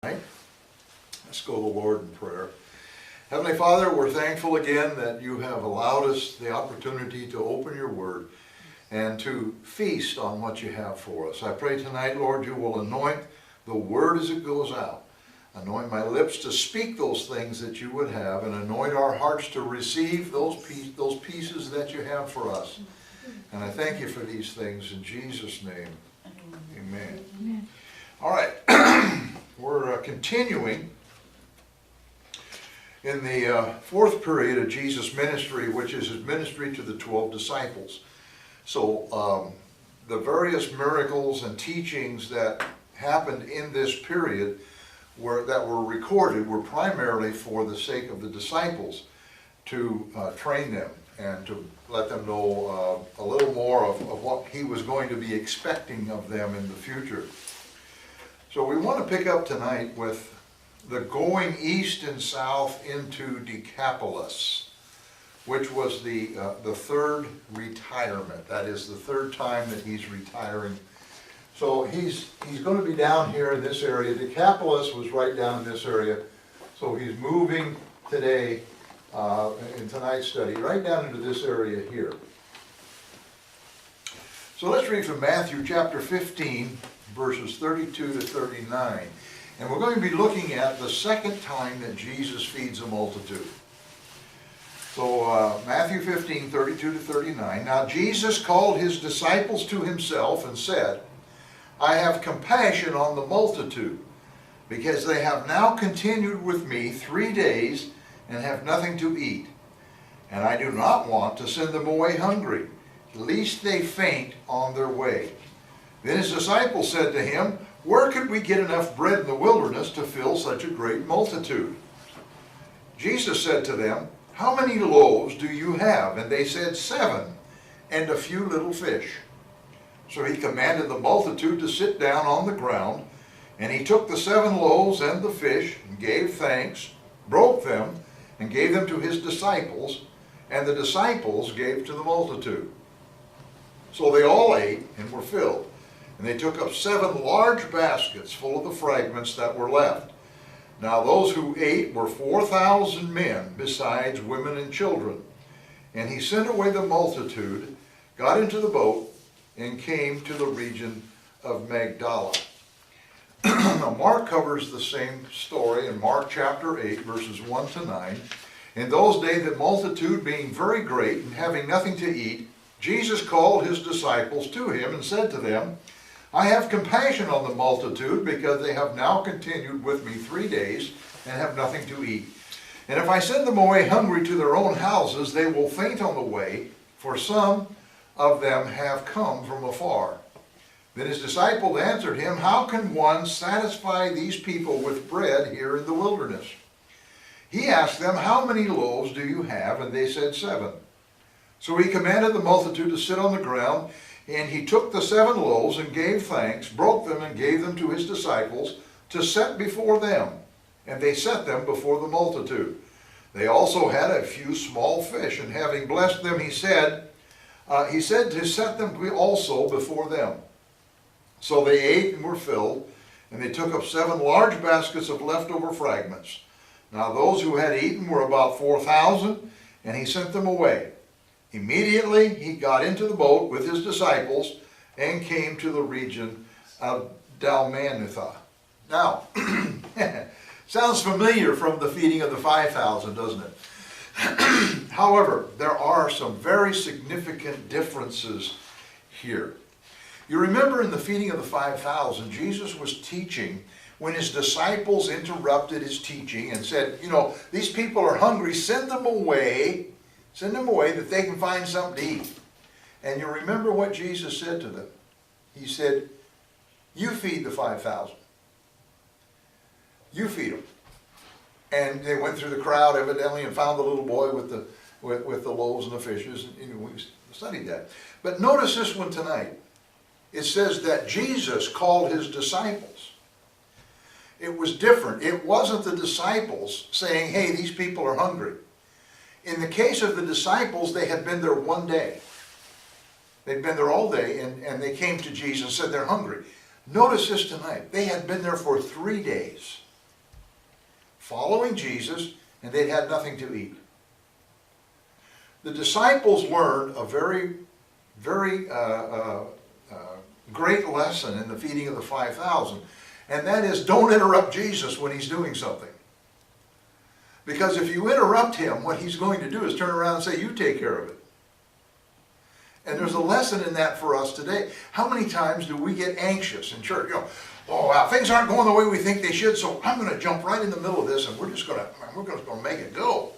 Let's go to the Lord in prayer. Heavenly Father, we're thankful again that you have allowed us the opportunity to open your word and to feast on what you have for us. I pray tonight, Lord, you will anoint the word as it goes out. Anoint my lips to speak those things that you would have, and anoint our hearts to receive those pieces that you have for us. And I thank you for these things in Jesus' name. Amen. Amen. All right. We're continuing in the fourth period of Jesus' ministry, which is his ministry to the 12 disciples. So the various miracles and teachings that happened in this period that were recorded were primarily for the sake of the disciples, to train them and to let them know a little more of what he was going to be expecting of them in the future. So we want to pick up tonight with the going east and south into Decapolis, which was the third retirement. That is the third time that he's retiring. So he's going to be down here in this area. Decapolis was right down in this area. So he's moving today, in tonight's study, right down into this area here. So let's read from Matthew chapter 15, verses 32 to 39. And we're going to be looking at the second time that Jesus feeds a multitude. So Matthew 15, 32 to 39. Now Jesus called his disciples to himself and said, I have compassion on the multitude, because they have now continued with me 3 days and have nothing to eat. And I do not want to send them away hungry, lest they faint on their way. Then his disciples said to him, where could we get enough bread in the wilderness to fill such a great multitude? Jesus said to them, how many loaves do you have? And they said, 7, and a few little fish. So he commanded the multitude to sit down on the ground, and he took the 7 loaves and the fish, and gave thanks, broke them, and gave them to his disciples, and the disciples gave to the multitude. So they all ate and were filled. And they took up 7 large baskets full of the fragments that were left. Now those who ate were 4,000 men, besides women and children. And he sent away the multitude, got into the boat, and came to the region of Magdala. Now Mark covers the same story in Mark chapter 8, verses 1 to 9. In those days the multitude being very great and having nothing to eat, Jesus called his disciples to him and said to them, I have compassion on the multitude, because they have now continued with me 3 days and have nothing to eat. And if I send them away hungry to their own houses, they will faint on the way, for some of them have come from afar. Then his disciples answered him, how can one satisfy these people with bread here in the wilderness? He asked them, how many loaves do you have? And they said, 7. So he commanded the multitude to sit on the ground, and he took the 7 loaves and gave thanks, broke them and gave them to his disciples to set before them. And they set them before the multitude. They also had a few small fish, and having blessed them, he said to set them also before them. So they ate and were filled, and they took up 7 large baskets of leftover fragments. Now those who had eaten were about 4,000, and he sent them away. Immediately he got into the boat with his disciples and came to the region of Dalmanutha. Now, sounds familiar from the feeding of the 5,000, doesn't it? However, there are some very significant differences here. You remember in the feeding of the 5,000, Jesus was teaching when his disciples interrupted his teaching and said, these people are hungry, send them away that they can find something to eat. And you remember what Jesus said to them. He said, you feed the 5,000. You feed them. And they went through the crowd evidently and found the little boy with the loaves and the fishes. And, we studied that. But notice this one tonight. It says that Jesus called his disciples. It was different. It wasn't the disciples saying, hey, these people are hungry. In the case of the disciples, they had been there 1 day. They'd been there all day, and they came to Jesus and said they're hungry. Notice this tonight. They had been there for 3 days. following Jesus, and they'd had nothing to eat. The disciples learned a very great lesson in the feeding of the 5,000, and that is, don't interrupt Jesus when he's doing something. Because if you interrupt him, what he's going to do is turn around and say, you take care of it. And there's a lesson in that for us today. How many times do we get anxious in church? You know, oh wow, things aren't going the way we think they should, so I'm going to jump right in the middle of this, and we're just going to make it go.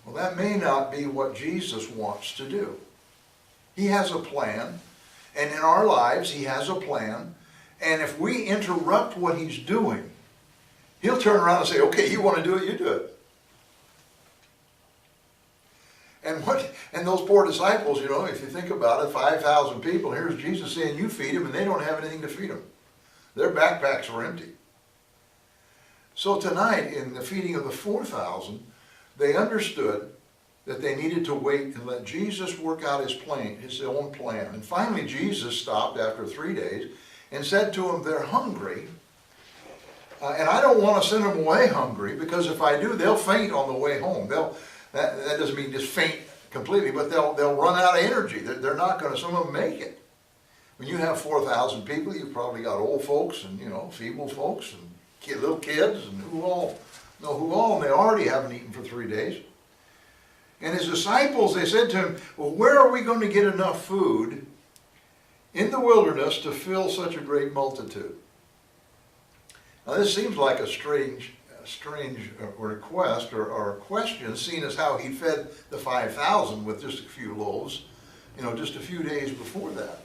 Well, that may not be what Jesus wants to do. He has a plan, and in our lives, he has a plan, and if we interrupt what he's doing, he'll turn around and say, okay, you want to do it, you do it. And those poor disciples, you know, if you think about it, 5,000 people, here's Jesus saying, you feed them, and they don't have anything to feed them. Their backpacks were empty. So tonight, in the feeding of the 4,000, they understood that they needed to wait and let Jesus work out his plan, his own plan. And finally, Jesus stopped after 3 days and said to them, they're hungry. And I don't want to send them away hungry, because if I do, they'll faint on the way home. That doesn't mean just faint completely, but they'll run out of energy. They're not going to, some of them make it. When you have 4,000 people, you've probably got old folks and, you know, feeble folks and little kids and who all, and they already haven't eaten for 3 days. And his disciples, they said to him, well, where are we going to get enough food in the wilderness to fill such a great multitude? Now this seems like a strange request or question, seeing as how he fed the 5,000 with just a few loaves, you know, just a few days before that.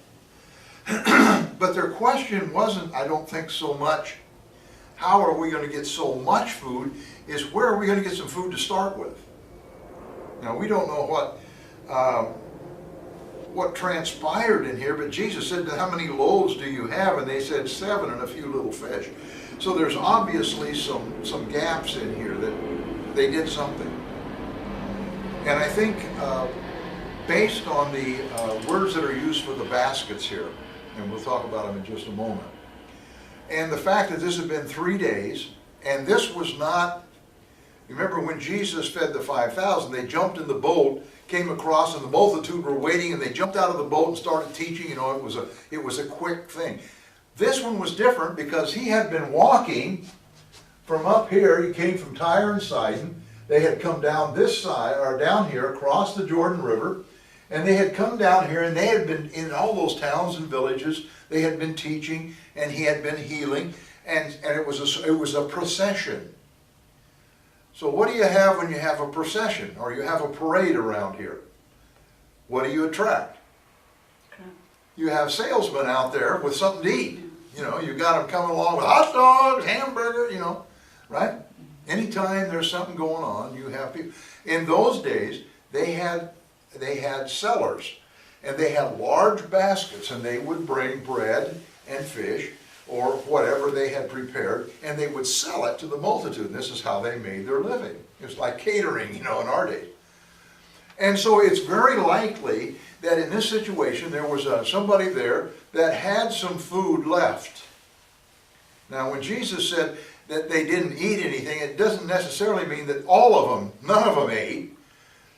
But their question wasn't, I don't think, so much, how are we going to get so much food, is where are we going to get some food to start with? Now, we don't know what transpired in here, but Jesus said, how many loaves do you have? And they said 7 and a few little fish. So there's obviously some gaps in here that they did something. And I think based on the words that are used for the baskets here, and we'll talk about them in just a moment, and the fact that this had been 3 days, and this was not, remember when Jesus fed the 5,000, they jumped in the boat, came across, and the multitude were waiting, and they jumped out of the boat and started teaching. You know, it was a quick thing. This one was different because he had been walking from up here. He came from Tyre and Sidon. They had come down this side, or down here, across the Jordan River, and they had come down here, and they had been in all those towns and villages. They had been teaching, and he had been healing, and it was a procession. So what do you have when you have a procession, or you have a parade around here? What do you attract? You have salesmen out there with something to eat. You know, you got them coming along with hot dogs, hamburger, you know, right? Anytime there's something going on, you have people. In those days, they had sellers, and they had large baskets, and they would bring bread and fish or whatever they had prepared, and they would sell it to the multitude. And this is how they made their living. It's like catering, you know, in our days. And so it's very likely that in this situation there was somebody there that had some food left. Now when Jesus said that they didn't eat anything, it doesn't necessarily mean that all of them, none of them ate,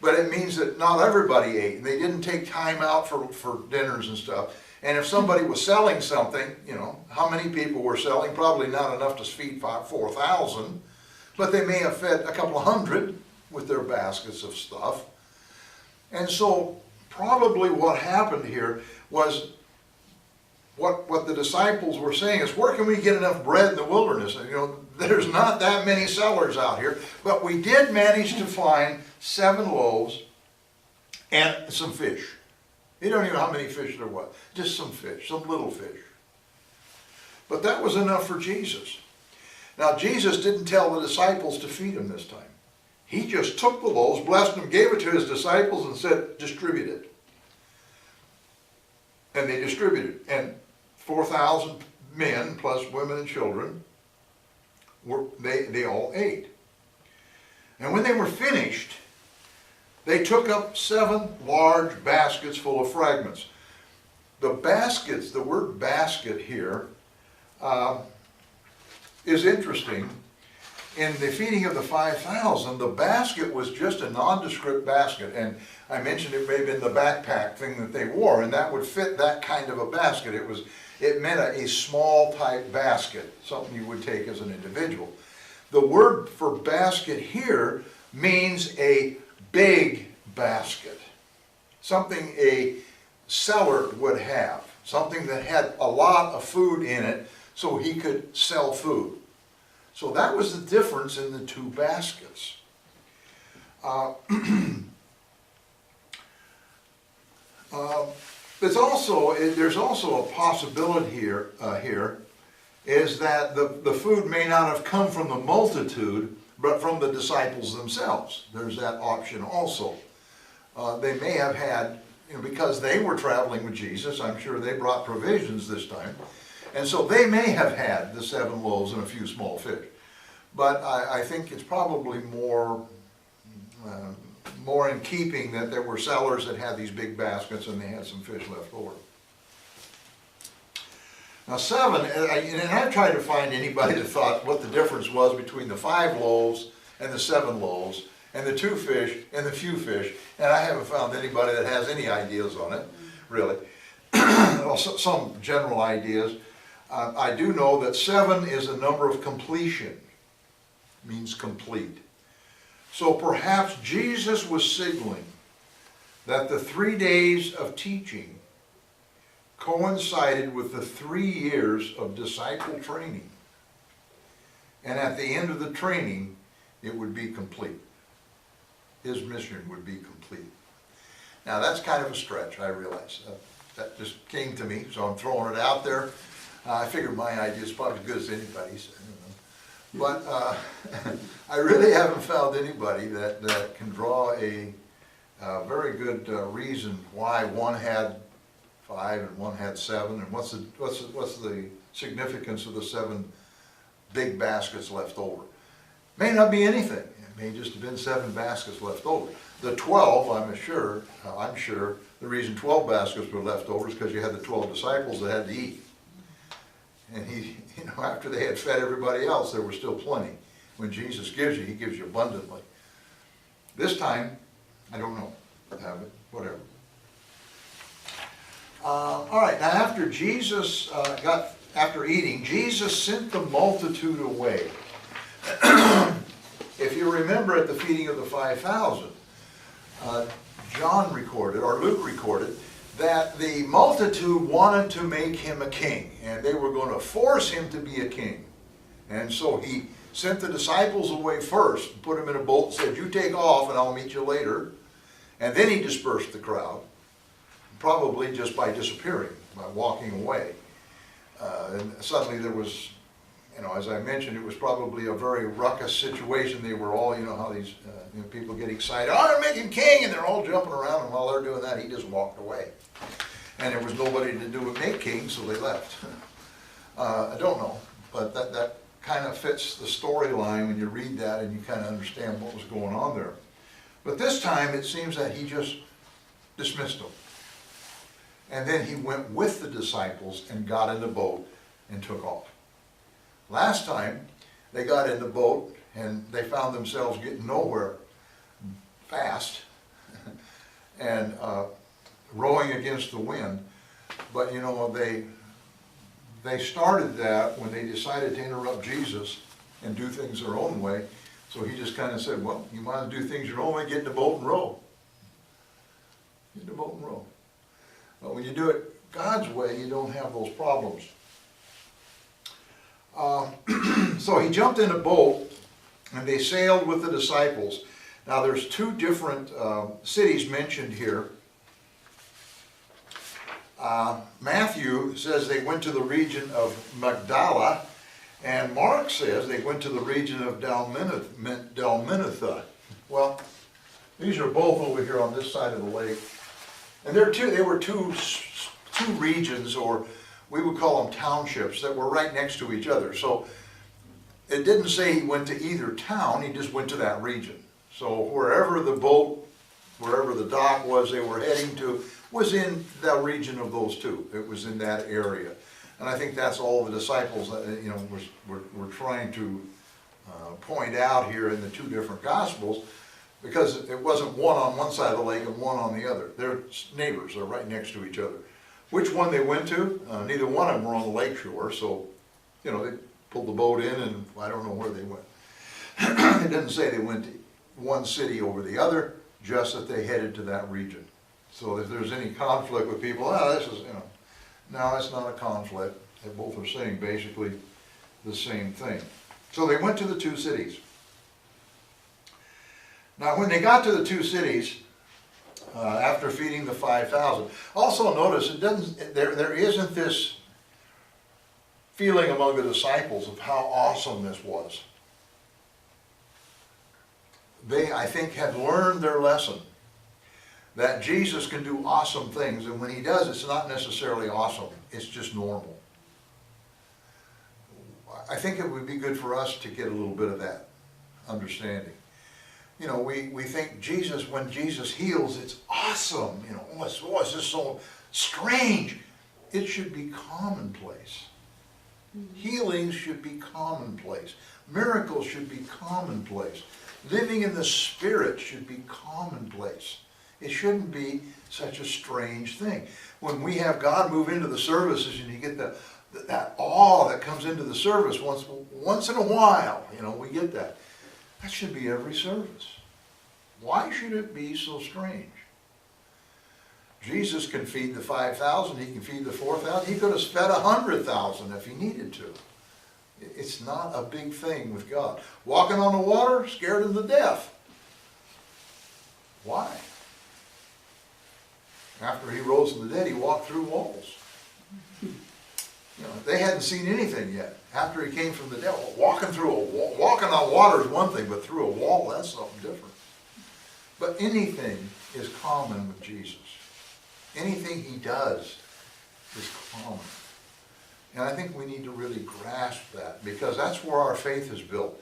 but it means that not everybody ate. They didn't take time out for dinners and stuff. And if somebody was selling something, you know, how many people were selling? Probably not enough to feed 4,000, but they may have fed a couple of hundred with their baskets of stuff. And so probably what happened here was what the disciples were saying is, where can we get enough bread in the wilderness? And, you know, there's not that many sellers out here, but we did manage to find 7 loaves and some fish. You don't even know how many fish there was. Just some fish, some little fish. But that was enough for Jesus. Now Jesus didn't tell the disciples to feed them this time. He just took the loaves, blessed them, gave it to his disciples, and said, distribute it. And they distributed. And 4,000 men, plus women and children, they all ate. And when they were finished, they took up 7 large baskets full of fragments. The baskets, the word basket here, is interesting in the feeding of the 5,000, the basket was just a nondescript basket. And I mentioned it may have been the backpack thing that they wore, and that would fit that kind of a basket. It meant a small type basket, something you would take as an individual. The word for basket here means a big basket, something a seller would have, something that had a lot of food in it so he could sell food. So that was the difference in the two baskets. There's also a possibility here is that the food may not have come from the multitude, but from the disciples themselves. There's that option also. They may have had, because they were traveling with Jesus, I'm sure they brought provisions this time. And so they may have had the 7 loaves and a few small fish. But I think it's probably more in keeping that there were sellers that had these big baskets and they had some fish left over. Now 7, and I've tried to find anybody that thought what the difference was between the 5 loaves and the 7 loaves and the 2 fish and the few fish, and I haven't found anybody that has any ideas on it, really. Well, some general ideas. I do know that 7 is a number of completion, means complete. So perhaps Jesus was signaling that the 3 days of teaching coincided with the 3 years of disciple training. And at the end of the training, it would be complete. His mission would be complete. Now that's kind of a stretch, I realize. That just came to me, so I'm throwing it out there. I figured my idea is probably as good as anybody's. But I really haven't found anybody that can draw a very good reason why one had 5 and one had 7, and what's the significance of the 7 big baskets left over. May not be anything. It may just have been 7 baskets left over. The 12, I'm sure the reason 12 baskets were left over is because you had the 12 disciples that had to eat. And after they had fed everybody else, there was still plenty. When Jesus gives you, he gives you abundantly. This time, I don't know. Whatever. All right, now after eating, Jesus sent the multitude away. If you remember at the feeding of the 5,000, John recorded, or Luke recorded, that the multitude wanted to make him a king, and they were going to force him to be a king. And so he sent the disciples away first, put them in a boat, and said, "You take off and I'll meet you later." And then he dispersed the crowd, probably just by disappearing, by walking away. And suddenly there was, as I mentioned, it was probably a very ruckus situation. They were all, how these people get excited. "Oh, they're making king," and they're all jumping around, and while they're doing that, he just walked away. And there was nobody to do with make king, so they left. I don't know, but that kind of fits the storyline when you read that and you kind of understand what was going on there. But this time it seems that he just dismissed them. And then he went with the disciples and got in the boat and took off. Last time they got in the boat and they found themselves getting nowhere fast and rowing against the wind. But they started that when they decided to interrupt Jesus and do things their own way. So he just kind of said, "Well, you might do things your own way, get in the boat and row. Get in the boat and row." But when you do it God's way, you don't have those problems. So he jumped in a boat and they sailed with the disciples. Now there's 2 different cities mentioned here. Matthew says they went to the region of Magdala, and Mark says they went to the region of Dalmanutha. Well, these are both over here on this side of the lake. And they were two regions, or we would call them townships, that were right next to each other. So it didn't say he went to either town, he just went to that region. So wherever the dock was they were heading to, was in that region of those 2. It was in that area. And I think that's all the disciples were trying to point out here in the two different Gospels, because it wasn't one on one side of the lake and one on the other. They're neighbors, they're right next to each other. Which one they went to, neither one of them were on the lake shore, so, they pulled the boat in and I don't know where they went. It doesn't say they went to one city over the other, just that they headed to that region. So if there's any conflict with people, this is, no, it's not a conflict. They both are saying basically the same thing. So they went to the two cities. Now when they got to the two cities, after feeding the 5,000, also notice there isn't this feeling among the disciples of how awesome this was. They, I think, had learned their lesson that Jesus can do awesome things, and when he does, it's not necessarily awesome, it's just normal. I think it would be good for us to get a little bit of that understanding. We think Jesus, when Jesus heals, it's awesome. It's just so strange. It should be commonplace. Healings should be commonplace. Miracles should be commonplace. Living in the Spirit should be commonplace. It shouldn't be such a strange thing. When we have God move into the services and you get that awe that comes into the service once in a while, we get that. That should be every service. Why should it be so strange? Jesus can feed the 5,000, he can feed the 4,000, he could have fed 100,000 if he needed to. It's not a big thing with God. Walking on the water, scared them to death. Why? After he rose from the dead, he walked through walls. They hadn't seen anything yet. After he came from the dead, walking on water is one thing, but through a wall, that's something different. But anything is common with Jesus. Anything he does is common. And I think we need to really grasp that, because that's where our faith is built.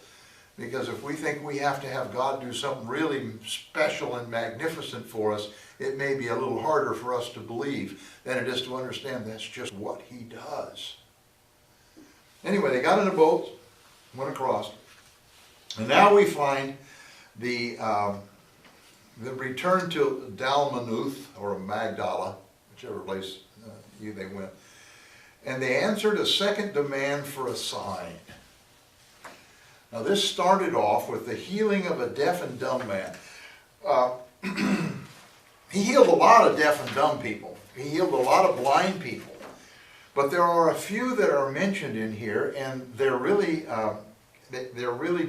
Because if we think we have to have God do something really special and magnificent for us, it may be a little harder for us to believe than it is to understand that's just what he does. Anyway, they got in a boat, went across, and now we find the return to Dalmanuth, or Magdala, whichever place they went. And they answered a second demand for a sign. Now this started off with the healing of a deaf and dumb man. He healed a lot of deaf and dumb people. He healed a lot of blind people. But there are a few that are mentioned in here, and they're really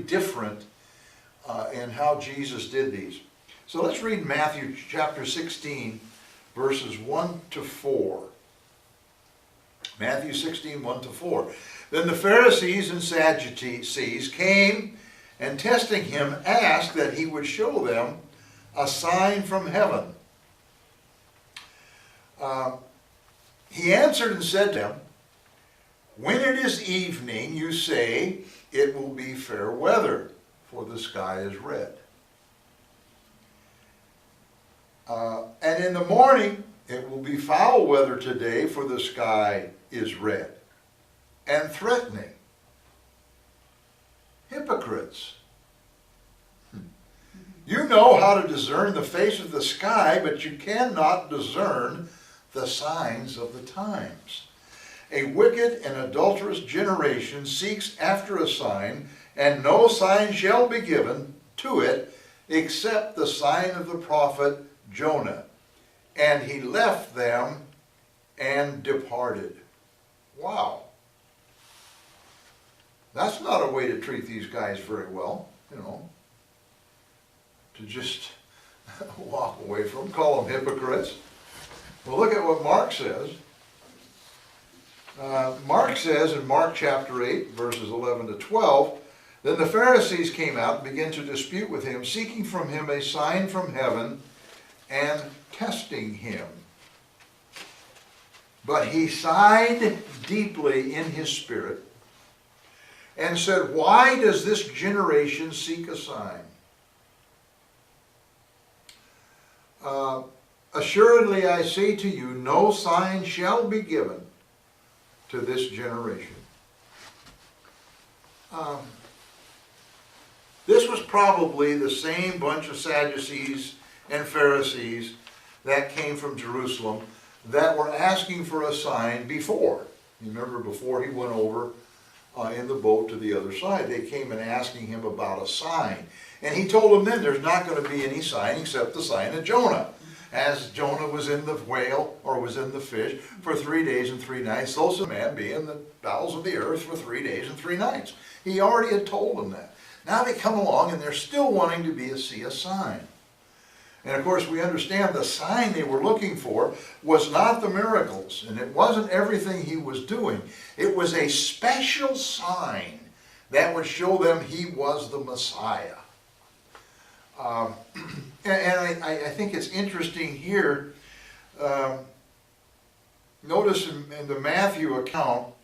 different in how Jesus did these. So let's read Matthew chapter 16, verses 1 to 4. Matthew 16, 1 to 4. Then the Pharisees and Sadducees came, and testing him, asked that he would show them a sign from heaven. He answered and said to them, when it is evening, you say, it will be fair weather, for the sky is red. And in the morning, it will be foul weather today, for the sky is red and threatening. Hypocrites. You know how to discern the face of the sky, but you cannot discern the signs of the times. A wicked and adulterous generation seeks after a sign, and no sign shall be given to it except the sign of the prophet Jonah. And he left them and departed. Wow. That's not a way to treat these guys very well, to just walk away from them, call them hypocrites. Well, look at what Mark says. Mark says in Mark chapter 8, verses 11 to 12, then the Pharisees came out and began to dispute with him, seeking from him a sign from heaven and testing him. But he sighed deeply in his spirit and said, why does this generation seek a sign? Assuredly I say to you, no sign shall be given to this generation. This was probably the same bunch of Sadducees and Pharisees that came from Jerusalem that were asking for a sign before. You remember before he went over in the boat to the other side, they came and asking him about a sign. And he told them then there's not going to be any sign except the sign of Jonah. As Jonah was in the whale, or was in the fish, for 3 days and 3 nights, so shall man be in the bowels of the earth for 3 days and 3 nights. He already had told them that. Now they come along and they're still wanting to see a sign. And of course we understand the sign they were looking for was not the miracles, and it wasn't everything he was doing. It was a special sign that would show them he was the Messiah. And I think it's interesting here, notice in the Matthew account,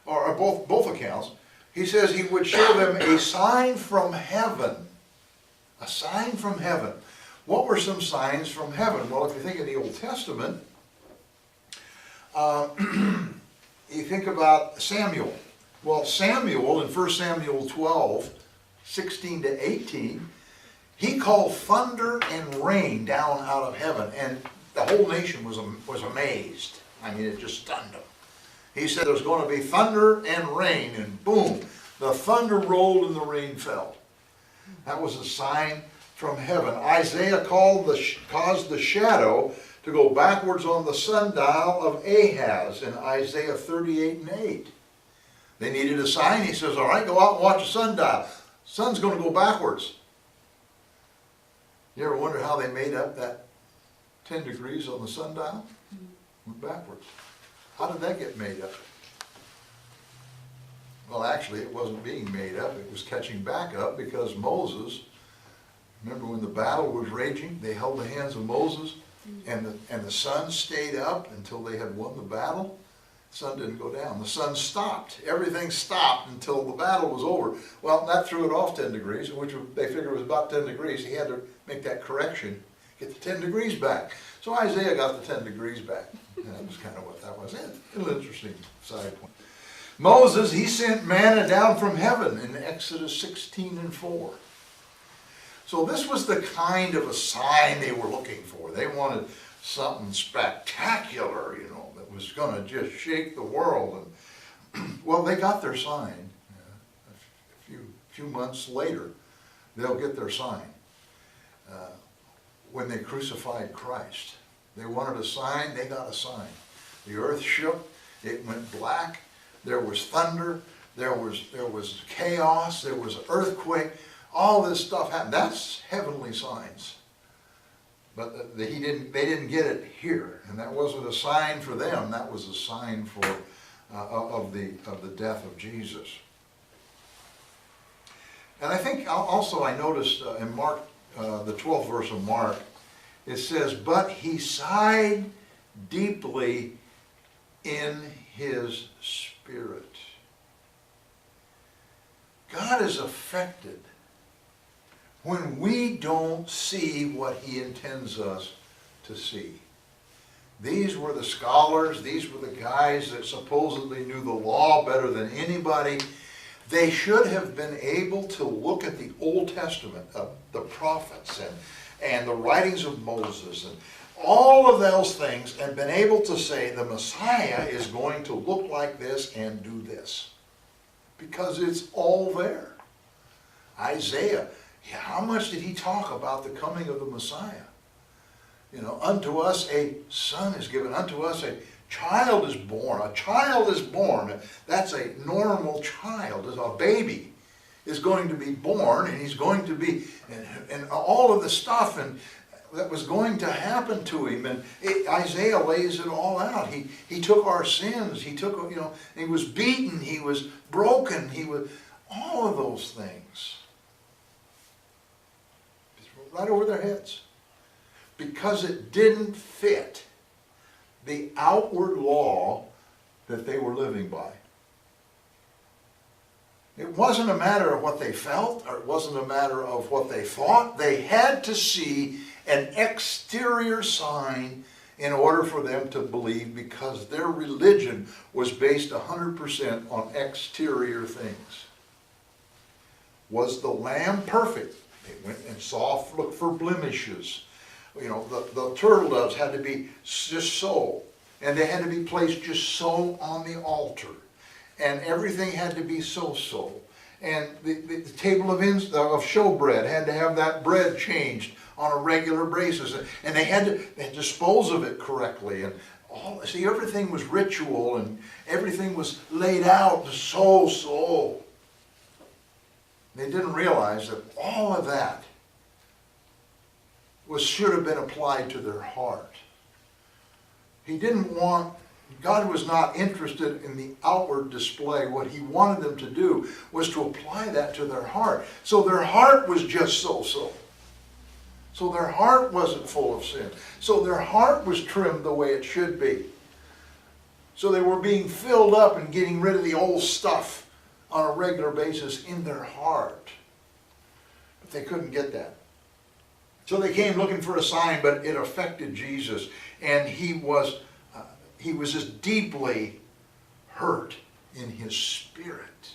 or both accounts, he says he would show them a sign from heaven. A sign from heaven. What were some signs from heaven? Well, if you think of the Old Testament, you think about Samuel. Well, Samuel in 1 Samuel 12, 16 to 18, he called thunder and rain down out of heaven, and the whole nation was amazed. I mean, it just stunned them. He said there's going to be thunder and rain, and boom, the thunder rolled and the rain fell. That was a sign from heaven. Isaiah caused the shadow to go backwards on the sundial of Ahaz in Isaiah 38 and 8. They needed a sign. He says, all right, go out and watch the sundial. Sun's going to go backwards. You ever wonder how they made up that 10 degrees on the sundial? Went backwards. How did that get made up? Well, actually, it wasn't being made up. It was catching back up because Moses, remember when the battle was raging, they held the hands of Moses, and the sun stayed up until they had won the battle. The sun didn't go down. The sun stopped. Everything stopped until the battle was over. Well, that threw it off 10 degrees, which they figured was about 10 degrees. He had to make that correction, get the 10 degrees back. So Isaiah got the 10 degrees back. And that was kind of what that was. An interesting side point. Moses, he sent manna down from heaven in Exodus 16 and 4. So this was the kind of a sign they were looking for. They wanted something spectacular, you know, that was going to just shake the world. And well, they got their sign. A few months later, they'll get their sign. When they crucified Christ, they wanted a sign. They got a sign. The earth shook. It went black. There was thunder. There was chaos. There was an earthquake. All this stuff happened. That's heavenly signs. But they didn't get it here, and that wasn't a sign for them. That was a sign for of the death of Jesus. And I think also I noticed in Mark, the 12th verse of Mark, it says, "But he sighed deeply in his spirit." God is affected when we don't see what he intends us to see. These were the scholars, these were the guys that supposedly knew the law better than anybody. They should have been able to look at the Old Testament, the prophets and the writings of Moses and all of those things, and been able to say the Messiah is going to look like this and do this. Because it's all there. Isaiah, how much did he talk about the coming of the Messiah? You know, unto us a son is given, unto us a child is born. A child is born. That's a normal child. A baby is going to be born, and he's going to be, and all of the stuff that was going to happen to him. And Isaiah lays it all out. He took our sins. He took, you know, he was beaten. He was broken. He was, all of those things. Right over their heads. Because it didn't fit the outward law that they were living by. It wasn't a matter of what they felt, or it wasn't a matter of what they thought. They had to see an exterior sign in order for them to believe, because their religion was based 100% on exterior things. Was the lamb perfect? They went and looked for blemishes. You know, the turtle doves had to be just so. And they had to be placed just so on the altar. And everything had to be so. And the table of showbread had to have that bread changed on a regular basis. And they had to dispose of it correctly. And everything was ritual and everything was laid out so. They didn't realize that all of that should have been applied to their heart. God was not interested in the outward display. What he wanted them to do was to apply that to their heart. So their heart was just so. So their heart wasn't full of sin. So their heart was trimmed the way it should be. So they were being filled up and getting rid of the old stuff on a regular basis in their heart. But they couldn't get that. So they came looking for a sign, but it affected Jesus. And he was just deeply hurt in his spirit.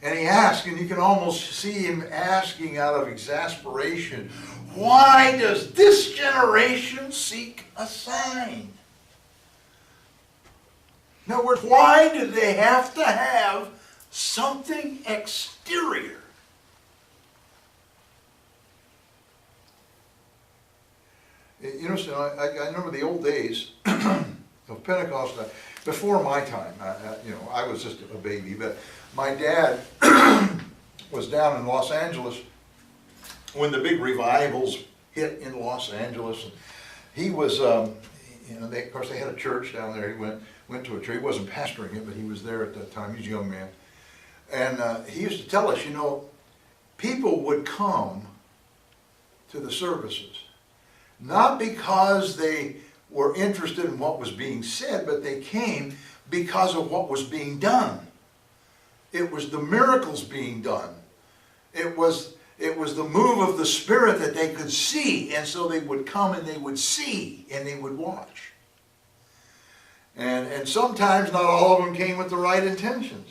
And he asked, and you can almost see him asking out of exasperation, why does this generation seek a sign? In other words, why do they have to have something exterior? You know, I remember the old days of Pentecost. Before my time, I was just a baby, but my dad was down in Los Angeles when the big revivals hit in Los Angeles. And he was, of course, they had a church down there. He went to a church. He wasn't pastoring it, but he was there at that time. He was a young man. And he used to tell us, people would come to the services, not because they were interested in what was being said, but they came because of what was being done. It was the miracles being done. It was the move of the Spirit that they could see, and so they would come and they would see and they would watch. And sometimes not all of them came with the right intentions.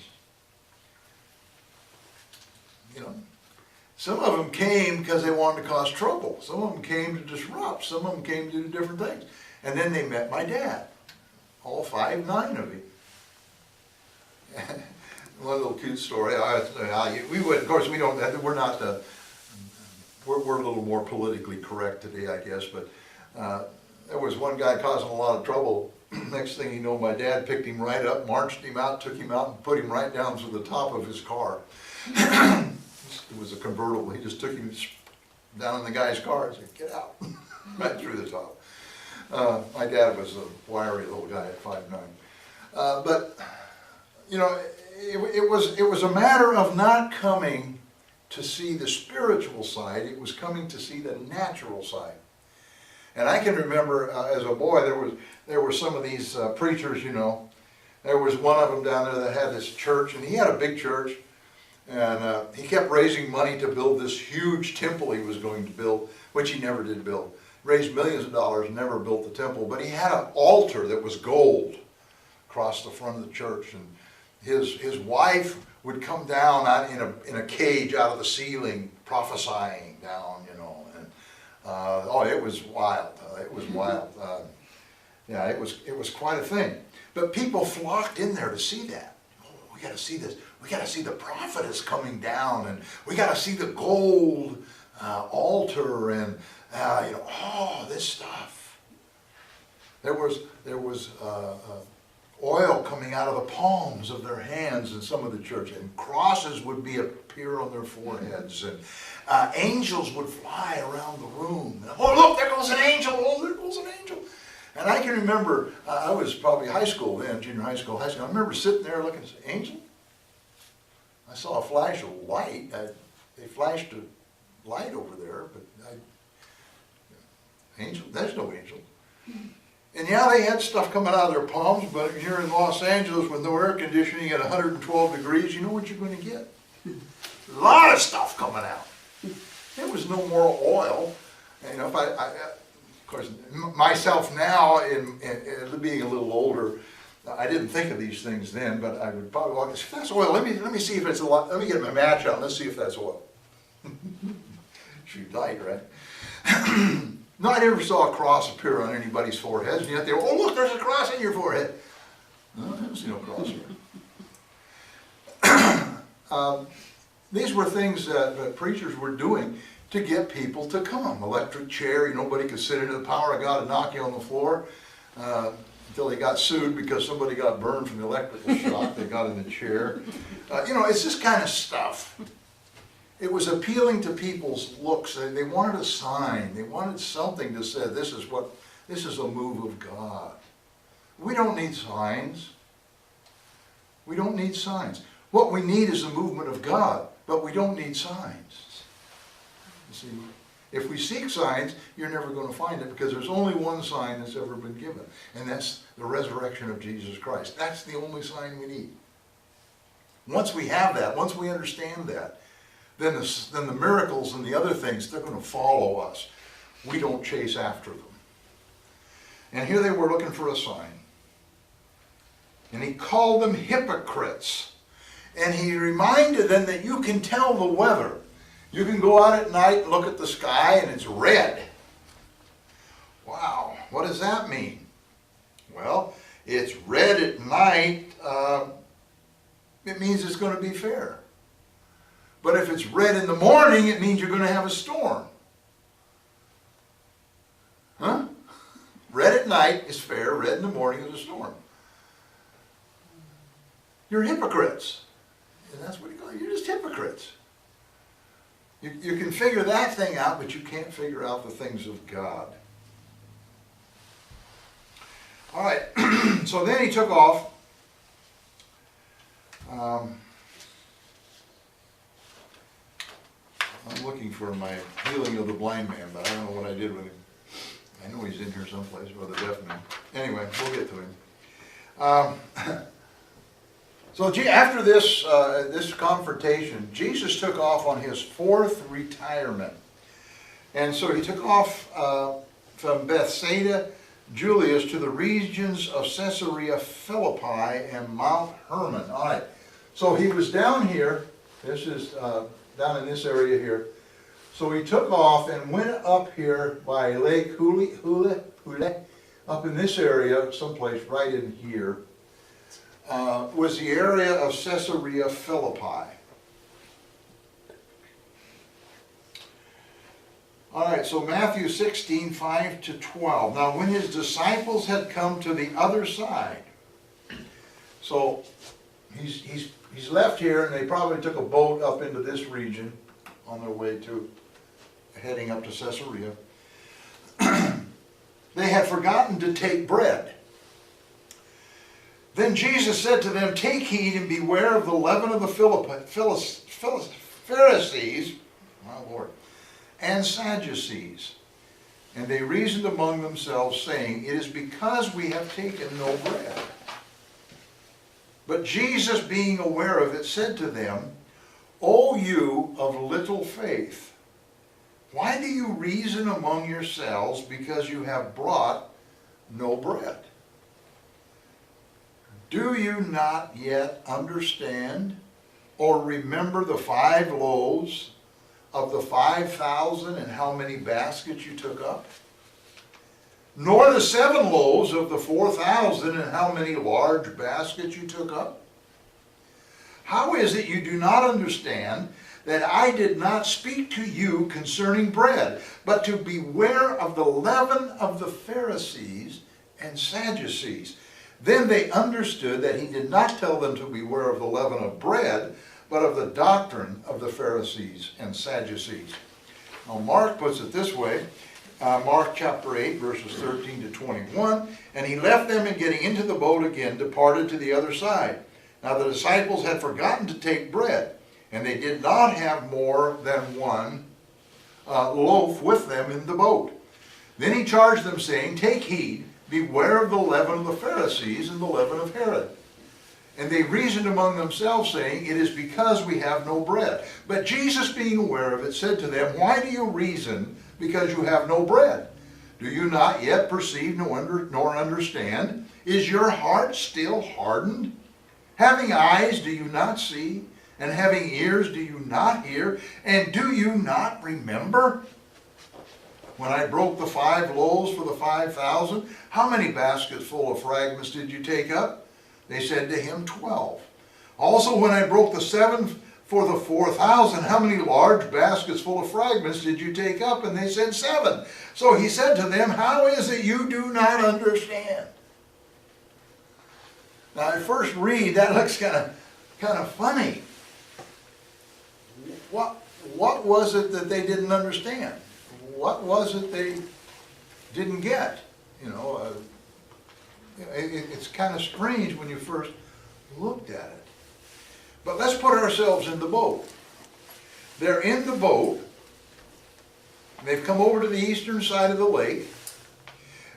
Some of them came because they wanted to cause trouble. Some of them came to disrupt. Some of them came to do different things. And then they met my dad. All 5, 9 of you. One little cute story. We would, of course, we don't. We're not. We're a little more politically correct today, I guess. But there was one guy causing a lot of trouble. Next thing you know, my dad picked him right up, marched him out, took him out, and put him right down to the top of his car. It was a convertible. He just took him down in the guy's car and said, "Get out," right through the top. My dad was a wiry little guy at 5'9". But it was a matter of not coming to see the spiritual side. It was coming to see the natural side. And I can remember as a boy, there were some of these preachers. There was one of them down there that had this church, and he had a big church. And he kept raising money to build this huge temple he was going to build, which he never did build. Raised millions of dollars, never built the temple. But he had an altar that was gold across the front of the church. And his wife would come down in a cage out of the ceiling, prophesying down, And it was wild. It was wild. It was quite a thing. But people flocked in there to see that. We got to see this. We got to see the prophetess coming down, and we got to see the gold altar, and this stuff. There was oil coming out of the palms of their hands in some of the church, and crosses would appear on their foreheads, and angels would fly around the room. And, oh, look, there goes an angel! Oh, there goes an angel! And I can remember, I was probably high school then, junior high school. I remember sitting there looking and saying, "Angel?" I saw a flash of light. They flashed a light over there, but angel? There's no angel. And they had stuff coming out of their palms, but here in Los Angeles with no air conditioning at 112 degrees, you know what you're going to get? A lot of stuff coming out. There was no more oil. And of course, myself now, in being a little older, I didn't think of these things then, but I would probably walk, if that's oil, let me see if it's a lot, let me get my match out, let's see if that's oil. Shoot light, right? No, I never saw a cross appear on anybody's foreheads, and yet they were, oh look, there's a cross in your forehead. No, I don't see no cross here. These were things that preachers were doing to get people to come. Electric chair, nobody could sit into the power of God and knock you on the floor. Until they got sued because somebody got burned from the electrical shock. They got in the chair. It's this kind of stuff. It was appealing to people's looks. They wanted a sign. They wanted something to say, this is a move of God. We don't need signs. We don't need signs. What we need is a movement of God, but we don't need signs. You see, if we seek signs, you're never going to find it, because there's only one sign that's ever been given, and that's the resurrection of Jesus Christ. That's the only sign we need. Once we have that, once we understand that, then the miracles and the other things, they're going to follow us. We don't chase after them. And here they were looking for a sign. And he called them hypocrites. And he reminded them that you can tell the weather. You can go out at night and look at the sky and it's red. Wow, what does that mean? Well, it's red at night. It means it's going to be fair. But if it's red in the morning, it means you're going to have a storm. Huh? Red at night is fair, red in the morning is a storm. You're hypocrites. And that's what you call it. You're just hypocrites. You can figure that thing out, but you can't figure out the things of God. All right, so then he took off. I'm looking for my healing of the blind man, but I don't know what I did with him. I know he's in here someplace, or the deaf man. Anyway, we'll get to him. So after this, this confrontation, Jesus took off on his fourth retirement. And so he took off from Bethsaida, Julius, to the regions of Caesarea Philippi and Mount Hermon. All right, so he was down here. This is down in this area here. So he took off and went up here by Lake Hule, up in this area, someplace right in here. Was the area of Caesarea Philippi. All right, so Matthew 16, 5 to 12. Now when his disciples had come to the other side, so he's left here, and they probably took a boat up into this region on their way to heading up to Caesarea. They had forgotten to take bread. Then Jesus said to them, take heed and beware of the leaven of the Pharisees, my Lord, and Sadducees. And they reasoned among themselves, saying, it is because we have taken no bread. But Jesus, being aware of it, said to them, O you of little faith, why do you reason among yourselves because you have brought no bread? Do you not yet understand or remember the 5 loaves of the 5,000 and how many baskets you took up? Nor the 7 loaves of the 4,000 and how many large baskets you took up? How is it you do not understand that I did not speak to you concerning bread, but to beware of the leaven of the Pharisees and Sadducees? Then they understood that he did not tell them to beware of the leaven of bread, but of the doctrine of the Pharisees and Sadducees. Now Mark puts it this way, Mark chapter 8, verses 13 to 21, and he left them, and getting into the boat again, departed to the other side. Now the disciples had forgotten to take bread, and they did not have more than 1 loaf with them in the boat. Then he charged them, saying, take heed, beware of the leaven of the Pharisees and the leaven of Herod. And they reasoned among themselves, saying, it is because we have no bread. But Jesus, being aware of it, said to them, why do you reason because you have no bread? Do you not yet perceive nor understand? Is your heart still hardened? Having eyes, do you not see? And having ears, do you not hear? And do you not remember? When I broke the 5 loaves for the 5,000, how many baskets full of fragments did you take up? They said to him, 12. Also, when I broke the 7 for the 4,000, how many large baskets full of fragments did you take up? And they said, 7. So he said to them, how is it you do not understand? Now, at first read, that looks kind of funny. What was it that they didn't understand? What was it they didn't get? It's kind of strange when you first looked at it. But let's put ourselves in the boat. They're in the boat. They've come over to the eastern side of the lake,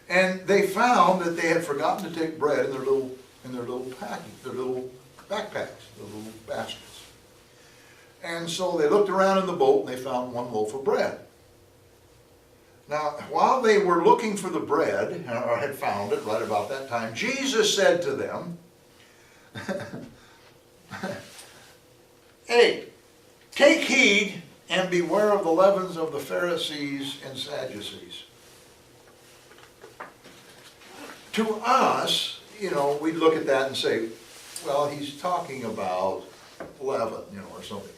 and they found that they had forgotten to take bread in their little package, their little backpacks, their little baskets. And so they looked around in the boat and they found 1 loaf of bread. Now, while they were looking for the bread, or had found it right about that time, Jesus said to them, hey, take heed and beware of the leavens of the Pharisees and Sadducees. To us, we'd look at that and say, well, he's talking about leaven, or something.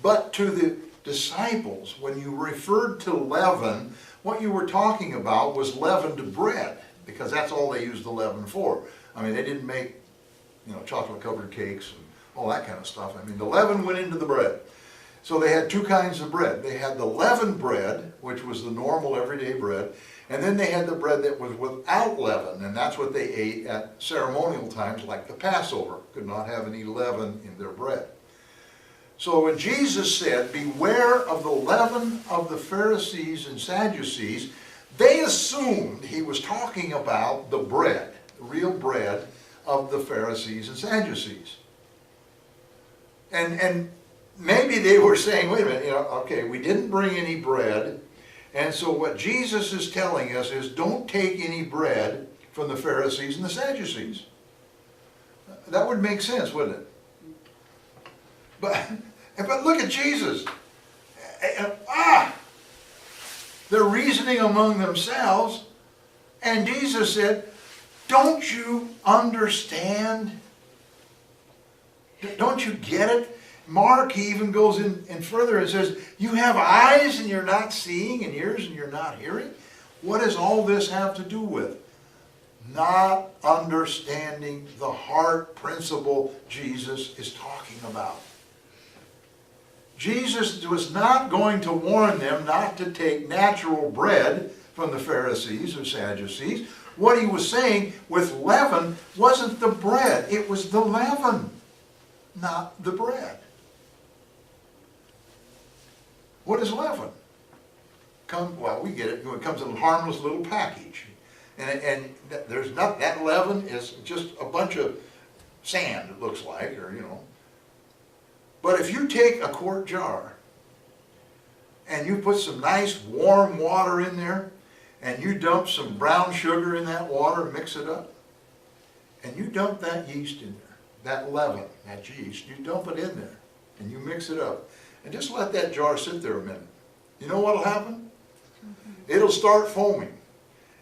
But to the disciples, when you referred to leaven, what you were talking about was leavened bread, because that's all they used the leaven for. I mean, they didn't make, chocolate-covered cakes and all that kind of stuff. I mean, the leaven went into the bread. So they had 2 kinds of bread. They had the leavened bread, which was the normal everyday bread, and then they had the bread that was without leaven, and that's what they ate at ceremonial times, like the Passover. Could not have any leaven in their bread. So when Jesus said, beware of the leaven of the Pharisees and Sadducees, they assumed he was talking about the bread, the real bread of the Pharisees and Sadducees. And maybe they were saying, wait a minute, okay, we didn't bring any bread, and so what Jesus is telling us is don't take any bread from the Pharisees and the Sadducees. That would make sense, wouldn't it? But look at Jesus. They're reasoning among themselves, and Jesus said, don't you understand? Don't you get it? Mark, he even goes in further and says, you have eyes and you're not seeing, and ears and you're not hearing? What does all this have to do with? Not understanding the heart principle Jesus is talking about. Jesus was not going to warn them not to take natural bread from the Pharisees or Sadducees. What he was saying with leaven wasn't the bread, it was the leaven, not the bread. What is leaven? Well, we get it. It comes in a harmless little package. And there's not, that leaven is just a bunch of sand, it looks like, or But if you take a quart jar and you put some nice warm water in there, and you dump some brown sugar in that water, mix it up, and you dump that yeast in there, that leaven, that yeast, you dump it in there, and you mix it up, and just let that jar sit there a minute. You know what will happen? It'll start foaming,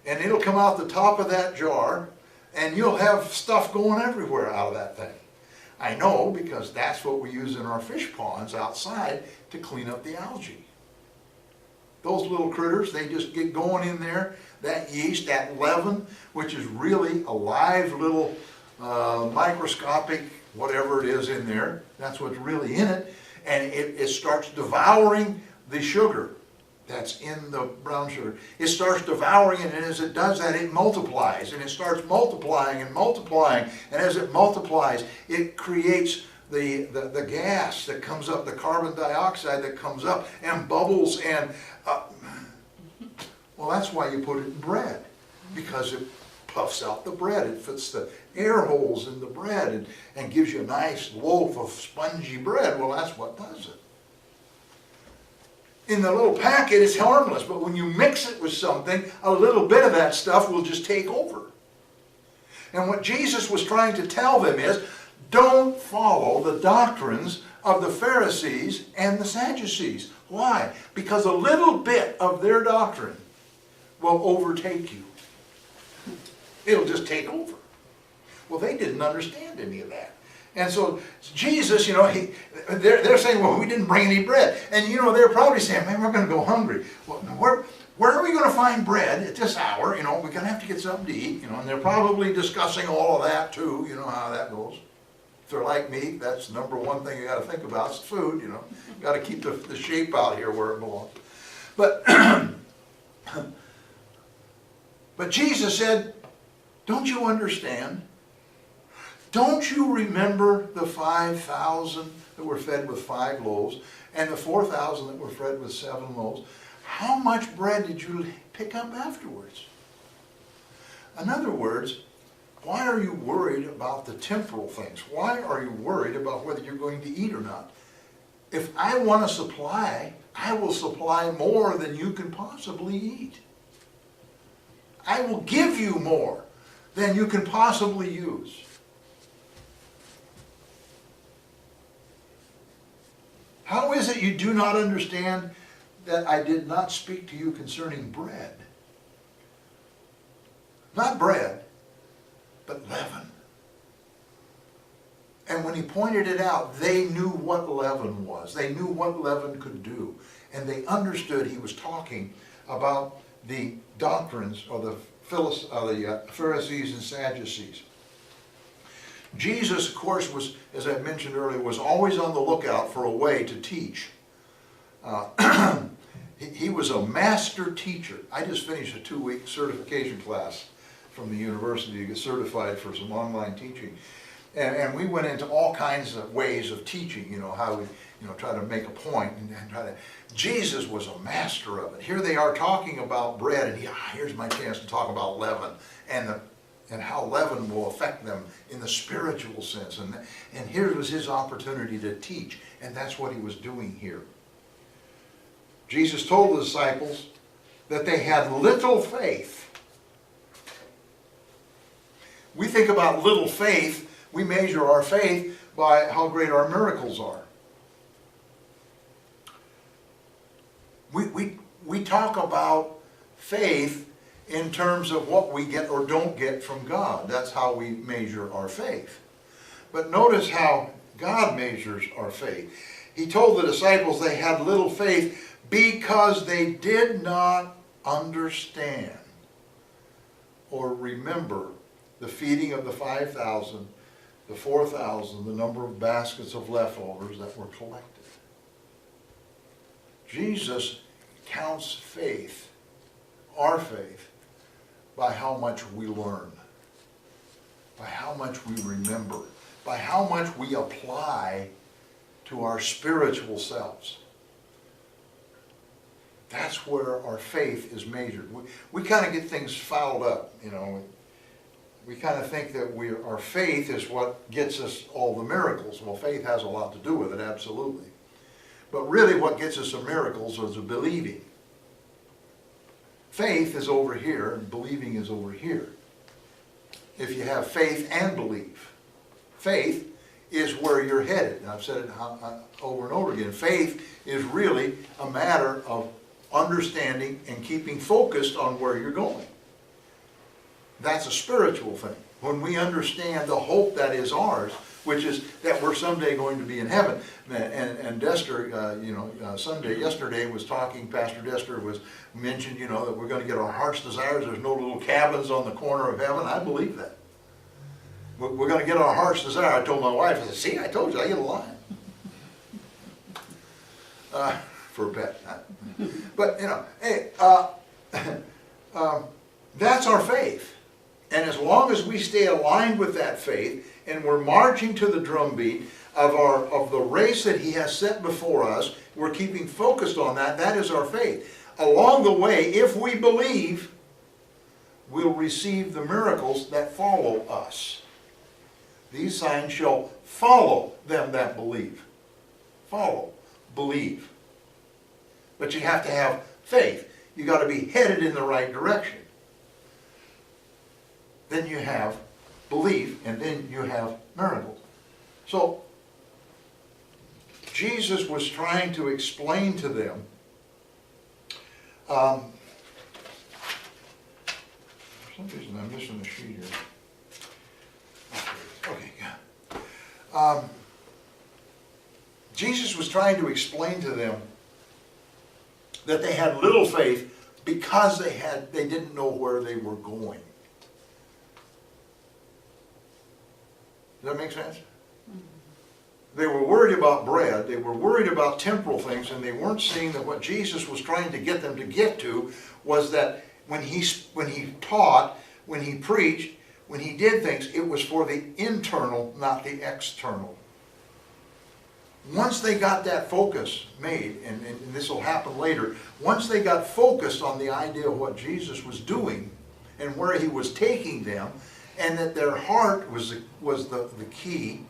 and it'll come out the top of that jar, and you'll have stuff going everywhere out of that thing. I know, because that's what we use in our fish ponds outside to clean up the algae. Those little critters, they just get going in there. That yeast, that leaven, which is really a live little microscopic whatever it is in there, that's what's really in it, and it starts devouring the sugar that's in the brown sugar. It starts devouring it, and as it does that, it multiplies, and it starts multiplying and multiplying, and as it multiplies, it creates the gas that comes up, the carbon dioxide that comes up and bubbles, and well, that's why you put it in bread, because it puffs out the bread. It fits the air holes in the bread and gives you a nice loaf of spongy bread. Well, that's what does it. In the little packet, it's harmless, but when you mix it with something, a little bit of that stuff will just take over. And what Jesus was trying to tell them is, don't follow the doctrines of the Pharisees and the Sadducees. Why? Because a little bit of their doctrine will overtake you. It'll just take over. Well, they didn't understand any of that. And so Jesus, they're saying, well, we didn't bring any bread. And, they're probably saying, man, we're going to go hungry. Well, where are we going to find bread at this hour? We're going to have to get something to eat. And they're probably discussing all of that too. You know how that goes. If they're like me, that's the number one thing you got to think about is food. You got to keep the shape out here where it belongs. But, but Jesus said, don't you understand? Don't you remember the 5,000 that were fed with 5 loaves and the 4,000 that were fed with 7 loaves? How much bread did you pick up afterwards? In other words, why are you worried about the temporal things? Why are you worried about whether you're going to eat or not? If I want to supply, I will supply more than you can possibly eat. I will give you more than you can possibly use. How is it you do not understand that I did not speak to you concerning bread? Not bread, but leaven. And when he pointed it out, they knew what leaven was. They knew what leaven could do. And they understood he was talking about the doctrines of the Pharisees and Sadducees. Jesus, of course, was, as I mentioned earlier, was always on the lookout for a way to teach. He was a master teacher. I just finished a 2-week certification class from the university to get certified for some online teaching. And we went into all kinds of ways of teaching, how we, try to make a point and try to... Jesus was a master of it. Here they are talking about bread, and here's my chance to talk about leaven and how leaven will affect them in the spiritual sense. And here was his opportunity to teach, and that's what he was doing here. Jesus told the disciples that they had little faith. We think about little faith, we measure our faith by how great our miracles are. We talk about faith in terms of what we get or don't get from God. That's how we measure our faith. But notice how God measures our faith. He told the disciples they had little faith because they did not understand or remember the feeding of the 5,000, the 4,000, the number of baskets of leftovers that were collected. Jesus counts faith, our faith, by how much we learn, by how much we remember, by how much we apply to our spiritual selves. That's where our faith is measured. We kind of get things fouled up, We kind of think that our faith is what gets us all the miracles. Well, faith has a lot to do with it, absolutely. But really what gets us the miracles is the believing. Faith is over here, and believing is over here. If you have faith and believe. Faith is where you're headed. And I've said it over and over again. Faith is really a matter of understanding and keeping focused on where you're going. That's a spiritual thing. When we understand the hope that is ours, which is that we're someday going to be in heaven. And Dester, yesterday was talking, Pastor Dester was mentioned, that we're going to get our heart's desires. There's no little cabins on the corner of heaven. I believe that. We're going to get our heart's desire. I told my wife, I said, see, I told you, I get a line. For a pet. But, hey, that's our faith. And as long as we stay aligned with that faith, and we're marching to the drumbeat of the race that he has set before us, we're keeping focused on that, that is our faith. Along the way, if we believe, we'll receive the miracles that follow us. These signs shall follow them that believe. Follow, believe. But you have to have faith. You've got to be headed in the right direction. Then you have belief, and then you have miracles. So, Jesus was trying to explain to them for some reason I'm missing a sheet here. Okay, yeah. Jesus was trying to explain to them that they had little faith because they didn't know where they were going. Does that make sense? They were worried about bread, they were worried about temporal things, and they weren't seeing that what Jesus was trying to get them to get to was that when he taught, when he preached, when he did things, it was for the internal, not the external. Once they got that focus made, and this will happen later, once they got focused on the idea of what Jesus was doing and where he was taking them, and that their heart was the key,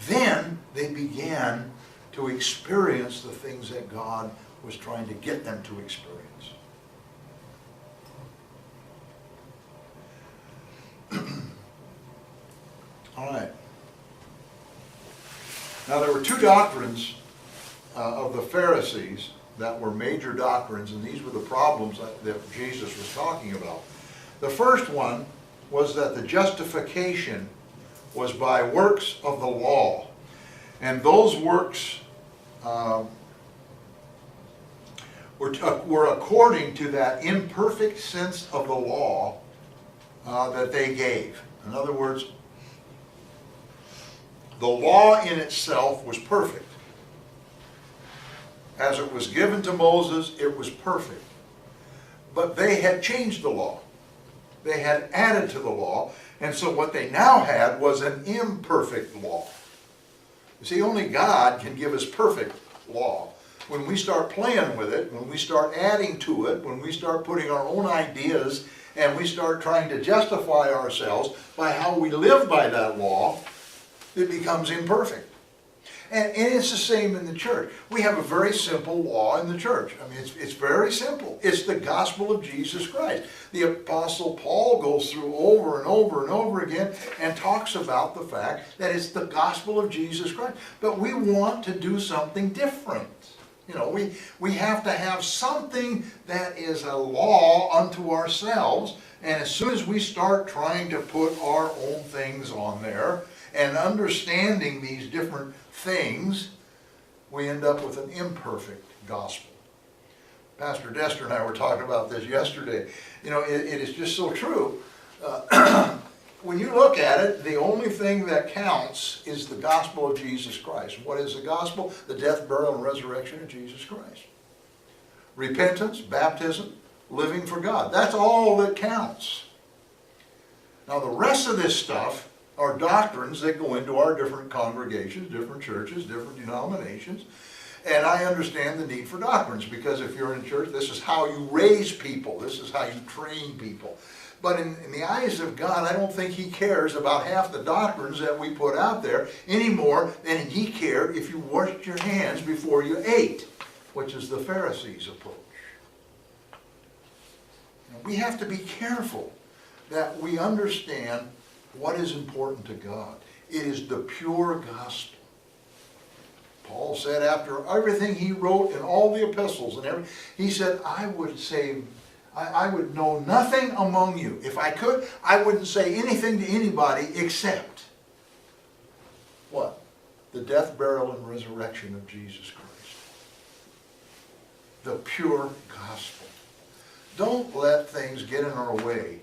then they began to experience the things that God was trying to get them to experience. All right. Now there were two doctrines of the Pharisees that were major doctrines, and these were the problems that Jesus was talking about. The first one was that the justification was by works of the law. And those works were according to that imperfect sense of the law that they gave. In other words, the law in itself was perfect. As it was given to Moses, it was perfect. But they had changed the law. They had added to the law, and so what they now had was an imperfect law. You see, only God can give us perfect law. When we start playing with it, when we start adding to it, when we start putting our own ideas, and we start trying to justify ourselves by how we live by that law, it becomes imperfect. And it's the same in the church. We have a very simple law in the church. I mean, it's very simple. It's the gospel of Jesus Christ. The Apostle Paul goes through over and over and over again and talks about the fact that it's the gospel of Jesus Christ. But we want to do something different. You know, we have to have something that is a law unto ourselves. And as soon as we start trying to put our own things on there and understanding these different things, we end up with an imperfect gospel. Pastor Dester and I were talking about this yesterday. You know, it is just so true. When you look at it, the only thing that counts is the gospel of Jesus Christ. What is the gospel? The death, burial, and resurrection of Jesus Christ. Repentance, baptism, living for God. That's all that counts. Now the rest of this stuff are doctrines that go into our different congregations, different churches, different denominations. And I understand the need for doctrines, because if you're in church, this is how you raise people. This is how you train people. But in the eyes of God, I don't think he cares about half the doctrines that we put out there any more than he cared if you washed your hands before you ate, which is the Pharisees' approach. Now, we have to be careful that we understand what is important to God. It is the pure gospel. Paul said after everything he wrote in all the epistles and everything, he said, I would know nothing among you. If I could, I wouldn't say anything to anybody except what? The death, burial, and resurrection of Jesus Christ. The pure gospel. Don't let things get in our way.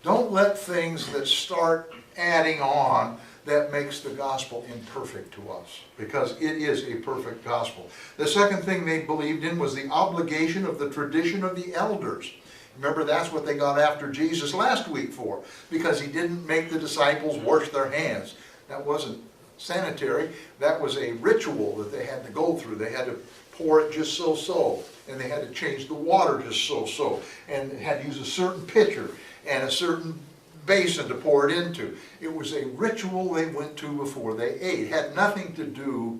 Don't let things that start adding on that makes the gospel imperfect to us, because it is a perfect gospel. The second thing they believed in was the obligation of the tradition of the elders. Remember, that's what they got after Jesus last week for, because he didn't make the disciples wash their hands. That wasn't sanitary. That was a ritual that they had to go through. They had to pour it just so, and they had to change the water just so, and had to use a certain pitcher and a certain basin to pour it into. It was a ritual they went to before they ate. It had nothing to do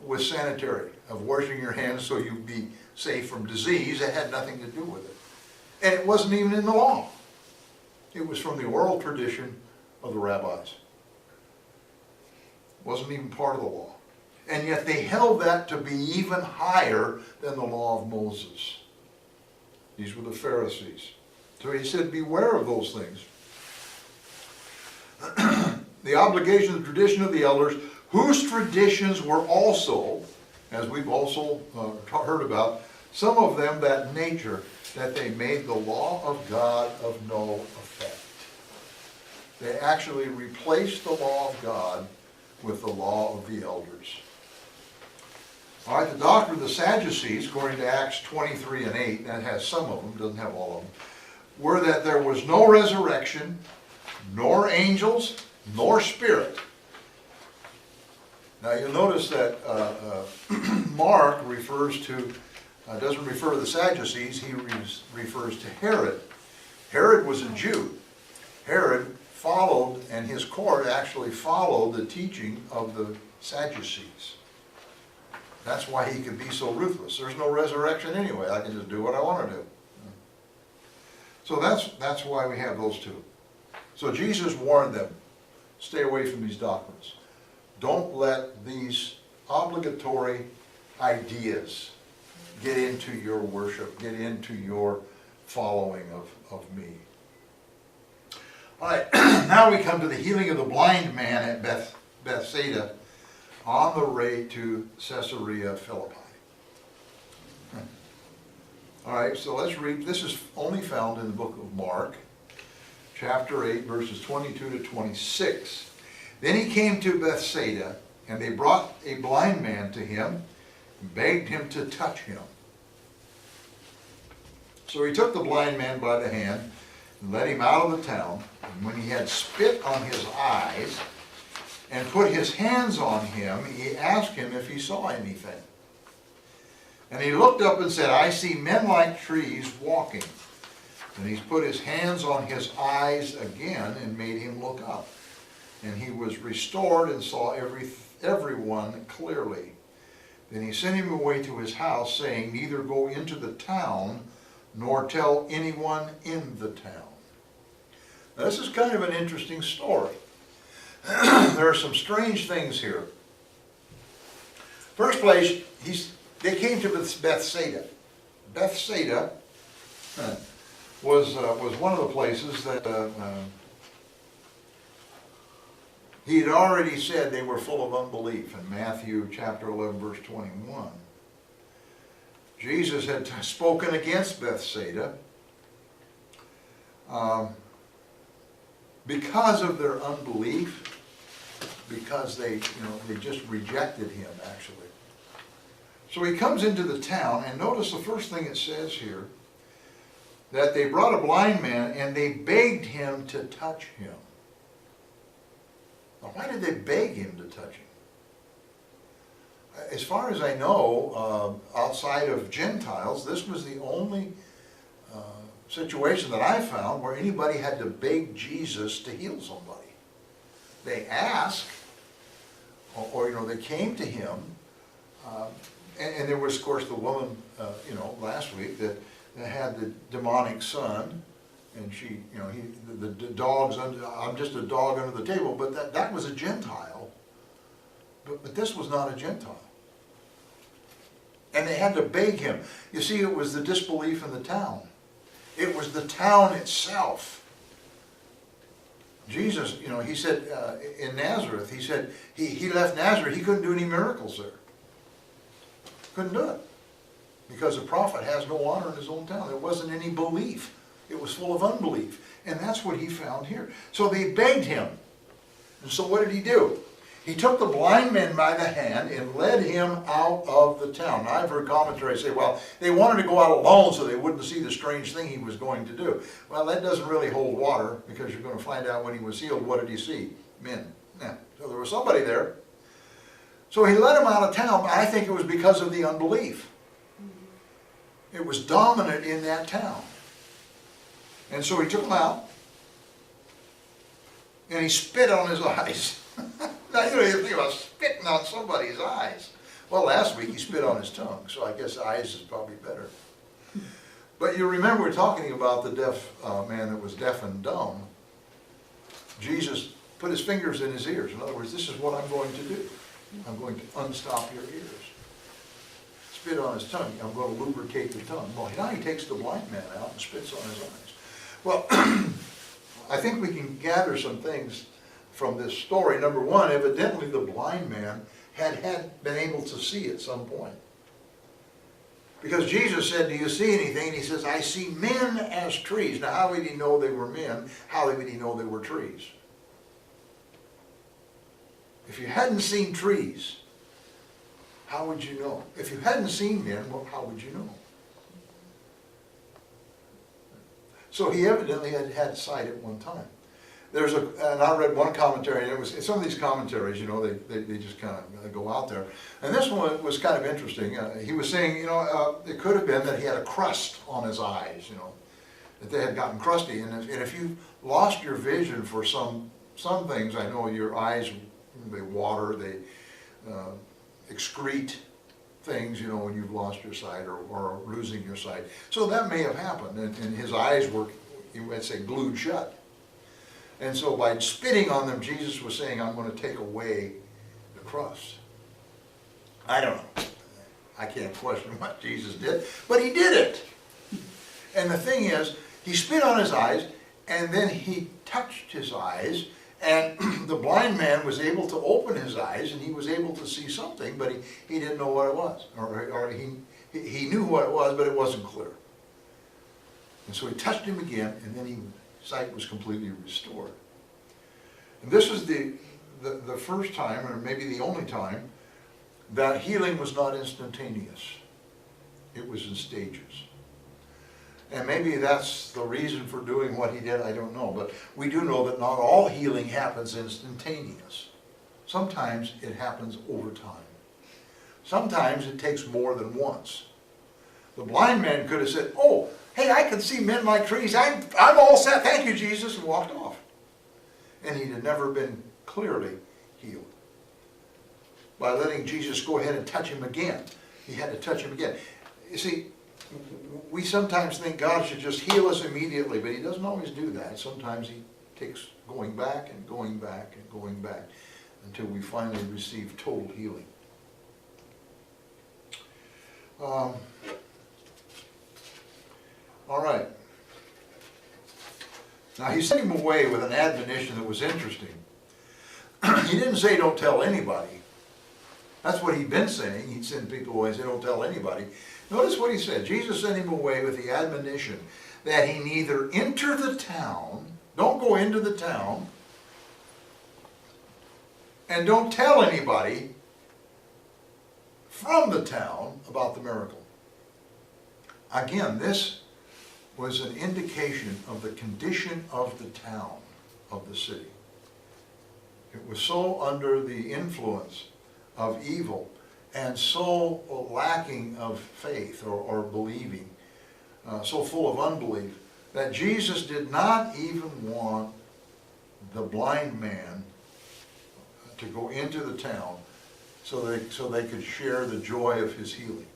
with sanitary, of washing your hands so you'd be safe from disease. It had nothing to do with it. And it wasn't even in the law. It was from the oral tradition of the rabbis. Wasn't even part of the law. And yet they held that to be even higher than the law of Moses. These were the Pharisees. So he said, beware of those things. The obligation, the tradition of the elders, whose traditions were also, as we've also heard about, some of them that nature, that they made the law of God of no effect. They actually replaced the law of God with the law of the elders. All right, the doctrine of the Sadducees, according to Acts 23 and 8, that has some of them, doesn't have all of them, were that there was no resurrection, nor angels, nor spirit. Now you'll notice that Mark refers to, doesn't refer to the Sadducees, he refers to Herod. Herod was a Jew. Herod followed, and his court actually followed the teaching of the Sadducees. That's why he could be so ruthless. There's no resurrection anyway. I can just do what I want to do. So that's why we have those two. So Jesus warned them, stay away from these doctrines. Don't let these obligatory ideas get into your worship, get into your following of me. All right, now we come to the healing of the blind man at Bethsaida on the way to Caesarea Philippi. All right, so let's read. This is only found in the book of Mark, chapter 8, verses 22 to 26. Then he came to Bethsaida, and they brought a blind man to him, and begged him to touch him. So he took the blind man by the hand, and led him out of the town. And when he had spit on his eyes, and put his hands on him, he asked him if he saw anything. And he looked up and said, I see men like trees walking. And he's put his hands on his eyes again and made him look up. And he was restored and saw everyone clearly. Then he sent him away to his house, saying, neither go into the town, nor tell anyone in the town. Now, this is kind of an interesting story. There are some strange things here. First place, they came to Bethsaida. Bethsaida was one of the places that he had already said they were full of unbelief in Matthew chapter 11, verse 21. Jesus had spoken against Bethsaida because of their unbelief, because they just rejected him, actually. So he comes into the town, and notice the first thing it says here, that they brought a blind man, and they begged him to touch him. Now, why did they beg him to touch him? As far as I know, outside of Gentiles, this was the only situation that I found where anybody had to beg Jesus to heal somebody. They asked, or they came to him, and there was, of course, the woman, last week that had the demonic son, and she, the dog's under, I'm just a dog under the table, but that was a Gentile, but this was not a Gentile. And they had to beg him. You see, it was the disbelief in the town. It was the town itself. Jesus, he said in Nazareth, he said he left Nazareth, he couldn't do any miracles there. Couldn't do it. Because a prophet has no honor in his own town. There wasn't any belief. It was full of unbelief. And that's what he found here. So they begged him. And so what did he do? He took the blind man by the hand and led him out of the town. Now, I've heard commentaries say, well, they wanted to go out alone so they wouldn't see the strange thing he was going to do. Well, that doesn't really hold water, because you're going to find out when he was healed, what did he see? Men. Yeah. So there was somebody there. So he let him out of town. I think it was because of the unbelief. It was dominant in that town. And so he took him out, and he spit on his eyes. Now, you think about spitting on somebody's eyes. Well, last week he spit on his tongue, so I guess eyes is probably better. But you remember we're talking about the deaf man that was deaf and dumb. Jesus put his fingers in his ears. In other words, this is what I'm going to do. I'm going to unstop your ears. Spit on his tongue. I'm going to lubricate the tongue. Well, now he takes the blind man out and spits on his eyes. Well, I think we can gather some things from this story. Number one, evidently the blind man had been able to see at some point. Because Jesus said, do you see anything? And he says, I see men as trees. Now, how would he know they were men? How would he know they were trees? If you hadn't seen trees, how would you know? If you hadn't seen men, well, how would you know? So he evidently had sight at one time. And I read one commentary, and it was some of these commentaries, you know, they just kind of go out there. And this one was kind of interesting. He was saying, you know, it could have been that he had a crust on his eyes, you know, that they had gotten crusty. And if you lost your vision for some things, I know your eyes, they water, they excrete things, you know, when you've lost your sight or losing your sight. So that may have happened, and his eyes were, you might say, glued shut. And so by spitting on them, Jesus was saying, I'm going to take away the crust. I don't know. I can't question what Jesus did, but he did it. And the thing is, he spit on his eyes, and then he touched his eyes, and the blind man was able to open his eyes, and he was able to see something, but he didn't know what it was. Or he knew what it was, but it wasn't clear. And so he touched him again, and then his sight was completely restored. And this is the first time, or maybe the only time, that healing was not instantaneous. It was in stages. And maybe that's the reason for doing what he did, I don't know. But we do know that not all healing happens instantaneous. Sometimes it happens over time. Sometimes it takes more than once. The blind man could have said, oh, hey, I can see men like trees. I'm all set. Thank you, Jesus, and walked off. And he had never been clearly healed. By letting Jesus go ahead and touch him again. He had to touch him again. You see, we sometimes think God should just heal us immediately, but he doesn't always do that. Sometimes he takes going back and going back and going back until we finally receive total healing. All right. Now he sent him away with an admonition that was interesting. He didn't say don't tell anybody. That's what he'd been saying. He'd send people away and say don't tell anybody. Notice what he said. Jesus sent him away with the admonition that he neither enter the town, don't go into the town, and don't tell anybody from the town about the miracle. Again, this was an indication of the condition of the town, of the city. It was so under the influence of evil and so lacking of faith or believing, so full of unbelief, that Jesus did not even want the blind man to go into the town so they could share the joy of his healing.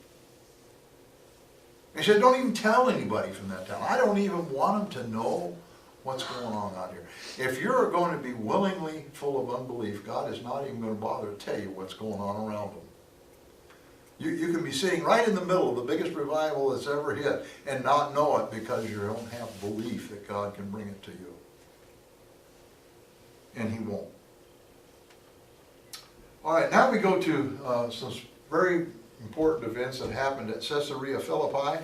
He said, don't even tell anybody from that town. I don't even want them to know what's going on out here. If you're going to be willingly full of unbelief, God is not even going to bother to tell you what's going on around them. You can be sitting right in the middle of the biggest revival that's ever hit and not know it because you don't have belief that God can bring it to you. And he won't. All right, now we go to some very important events that happened at Caesarea Philippi.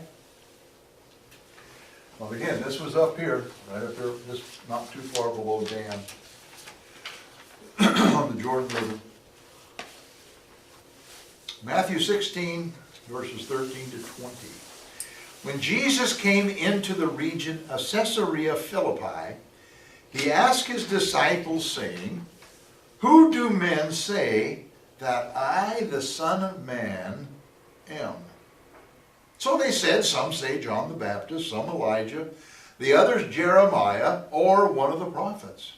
Well, again, this was up here, right up there, just not too far below Dan, on the Jordan River. Matthew 16, verses 13 to 20. When Jesus came into the region of Caesarea Philippi, he asked his disciples, saying, who do men say that I, the Son of Man, am? So they said, some say John the Baptist, some Elijah, the others Jeremiah, or one of the prophets.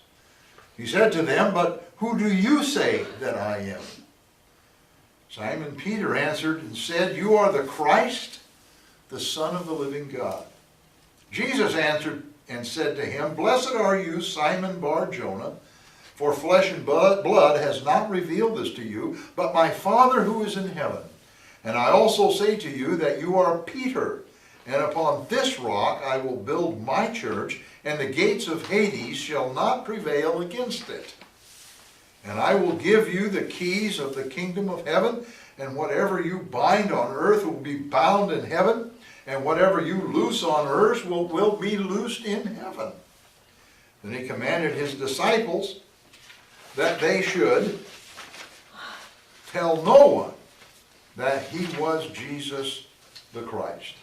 He said to them, but who do you say that I am? Simon Peter answered and said, you are the Christ, the Son of the living God. Jesus answered, and said to him, Blessed are you, Simon Bar-Jonah, for flesh and blood has not revealed this to you, but my Father who is in heaven. And I also say to you that you are Peter, and upon this rock I will build my church, and the gates of Hades shall not prevail against it. And I will give you the keys of the kingdom of heaven, and whatever you bind on earth will be bound in heaven, and whatever you loose on earth will be loosed in heaven. Then he commanded his disciples that they should tell no one that he was Jesus the Christ.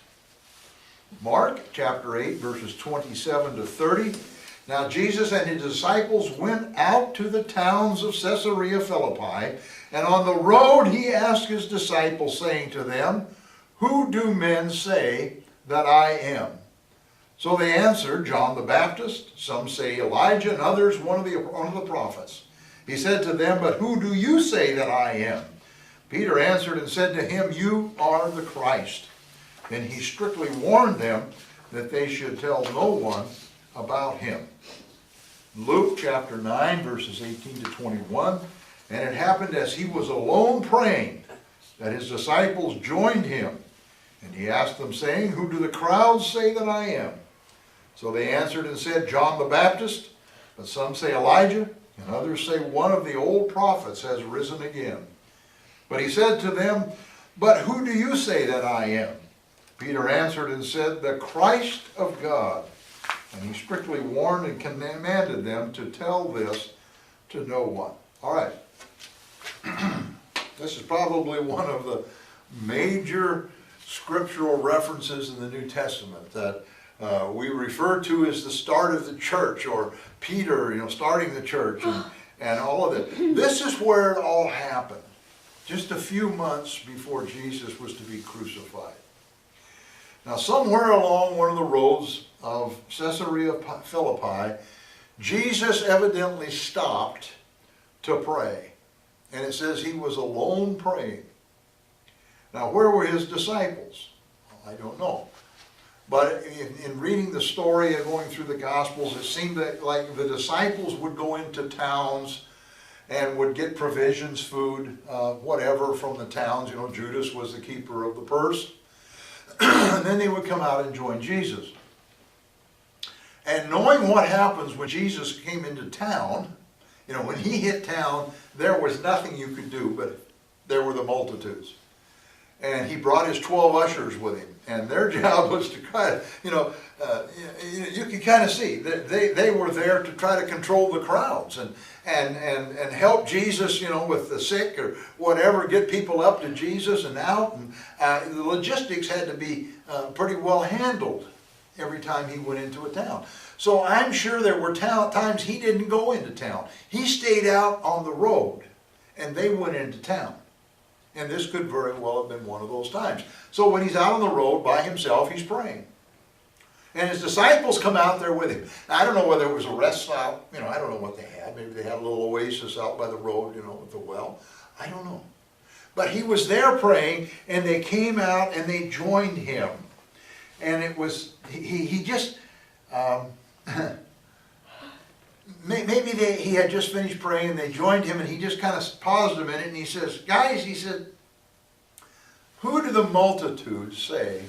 Mark chapter 8, verses 27 to 30. Now Jesus and his disciples went out to the towns of Caesarea Philippi, and on the road he asked his disciples, saying to them, Who do men say that I am? So they answered, John the Baptist, some say Elijah, and others one of the prophets. He said to them, But who do you say that I am? Peter answered and said to him, You are the Christ. Then he strictly warned them that they should tell no one about him. Luke chapter 9, verses 18 to 21. And it happened as he was alone praying, that his disciples joined him. And he asked them, saying, Who do the crowds say that I am? So they answered and said, John the Baptist, but some say Elijah, and others say one of the old prophets has risen again. But he said to them, But who do you say that I am? Peter answered and said, The Christ of God. And he strictly warned and commanded them to tell this to no one. All right. This is probably one of the major scriptural references in the New Testament that we refer to as the start of the church, or Peter, starting the church, and all of it. This is where it all happened, just a few months before Jesus was to be crucified. Now, somewhere along one of the roads of Caesarea Philippi, Jesus evidently stopped to pray. And it says he was alone praying. Now, where were his disciples? Well, I don't know. But in reading the story and going through the Gospels, it seemed that like the disciples would go into towns and would get provisions, food, whatever from the towns. Judas was the keeper of the purse. And then they would come out and join Jesus. And knowing what happens when Jesus came into town, when he hit town, there was nothing you could do, but there were the multitudes. And he brought his 12 ushers with him. And their job was to kind of, you can kind of see that they were there to try to control the crowds and help Jesus, with the sick or whatever, get people up to Jesus and out. And the logistics had to be pretty well handled every time he went into a town. So I'm sure there were times he didn't go into town. He stayed out on the road and they went into town. And this could very well have been one of those times. So when he's out on the road by himself, he's praying. And his disciples come out there with him. Now, I don't know whether it was a rest stop. I don't know what they had. Maybe they had a little oasis out by the road, with the well. I don't know. But he was there praying, and they came out and they joined him. And it was, he just, maybe he had just finished praying and they joined him, and he just kind of paused a minute and he says, Guys, he said, who do the multitudes say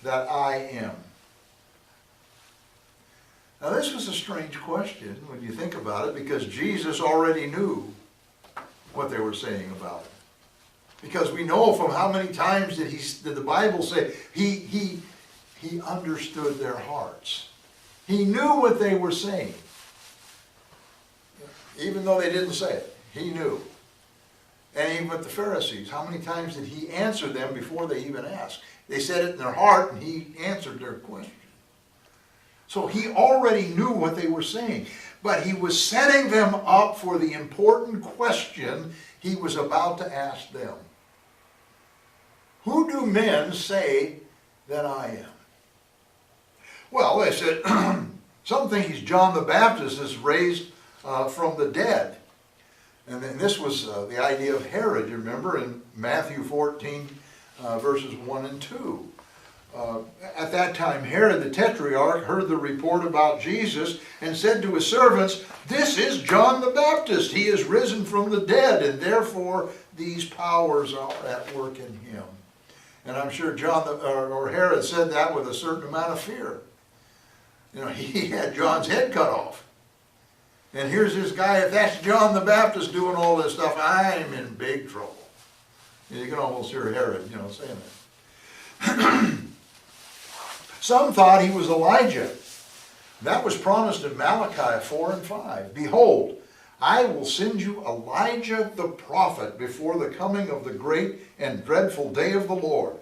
that I am? Now this was a strange question when you think about it, because Jesus already knew what they were saying about him. Because we know from how many times did the Bible say he understood their hearts. He knew what they were saying. Even though they didn't say it, he knew. And even with the Pharisees, how many times did he answer them before they even asked? They said it in their heart, and he answered their question. So he already knew what they were saying, but he was setting them up for the important question he was about to ask them. Who do men say that I am? Well, they said, some think he's John the Baptist is raised from the dead. And then this was the idea of Herod, you remember, in Matthew 14, verses 1 and 2. At that time, Herod the Tetrarch heard the report about Jesus and said to his servants, "This is John the Baptist. He is risen from the dead, and therefore these powers are at work in him." And I'm sure or Herod said that with a certain amount of fear. You know, he had John's head cut off. And here's this guy, if that's John the Baptist doing all this stuff, I'm in big trouble. You can almost hear Herod, saying that. Some thought he was Elijah. That was promised in Malachi 4 and 5. "Behold, I will send you Elijah the prophet before the coming of the great and dreadful day of the Lord.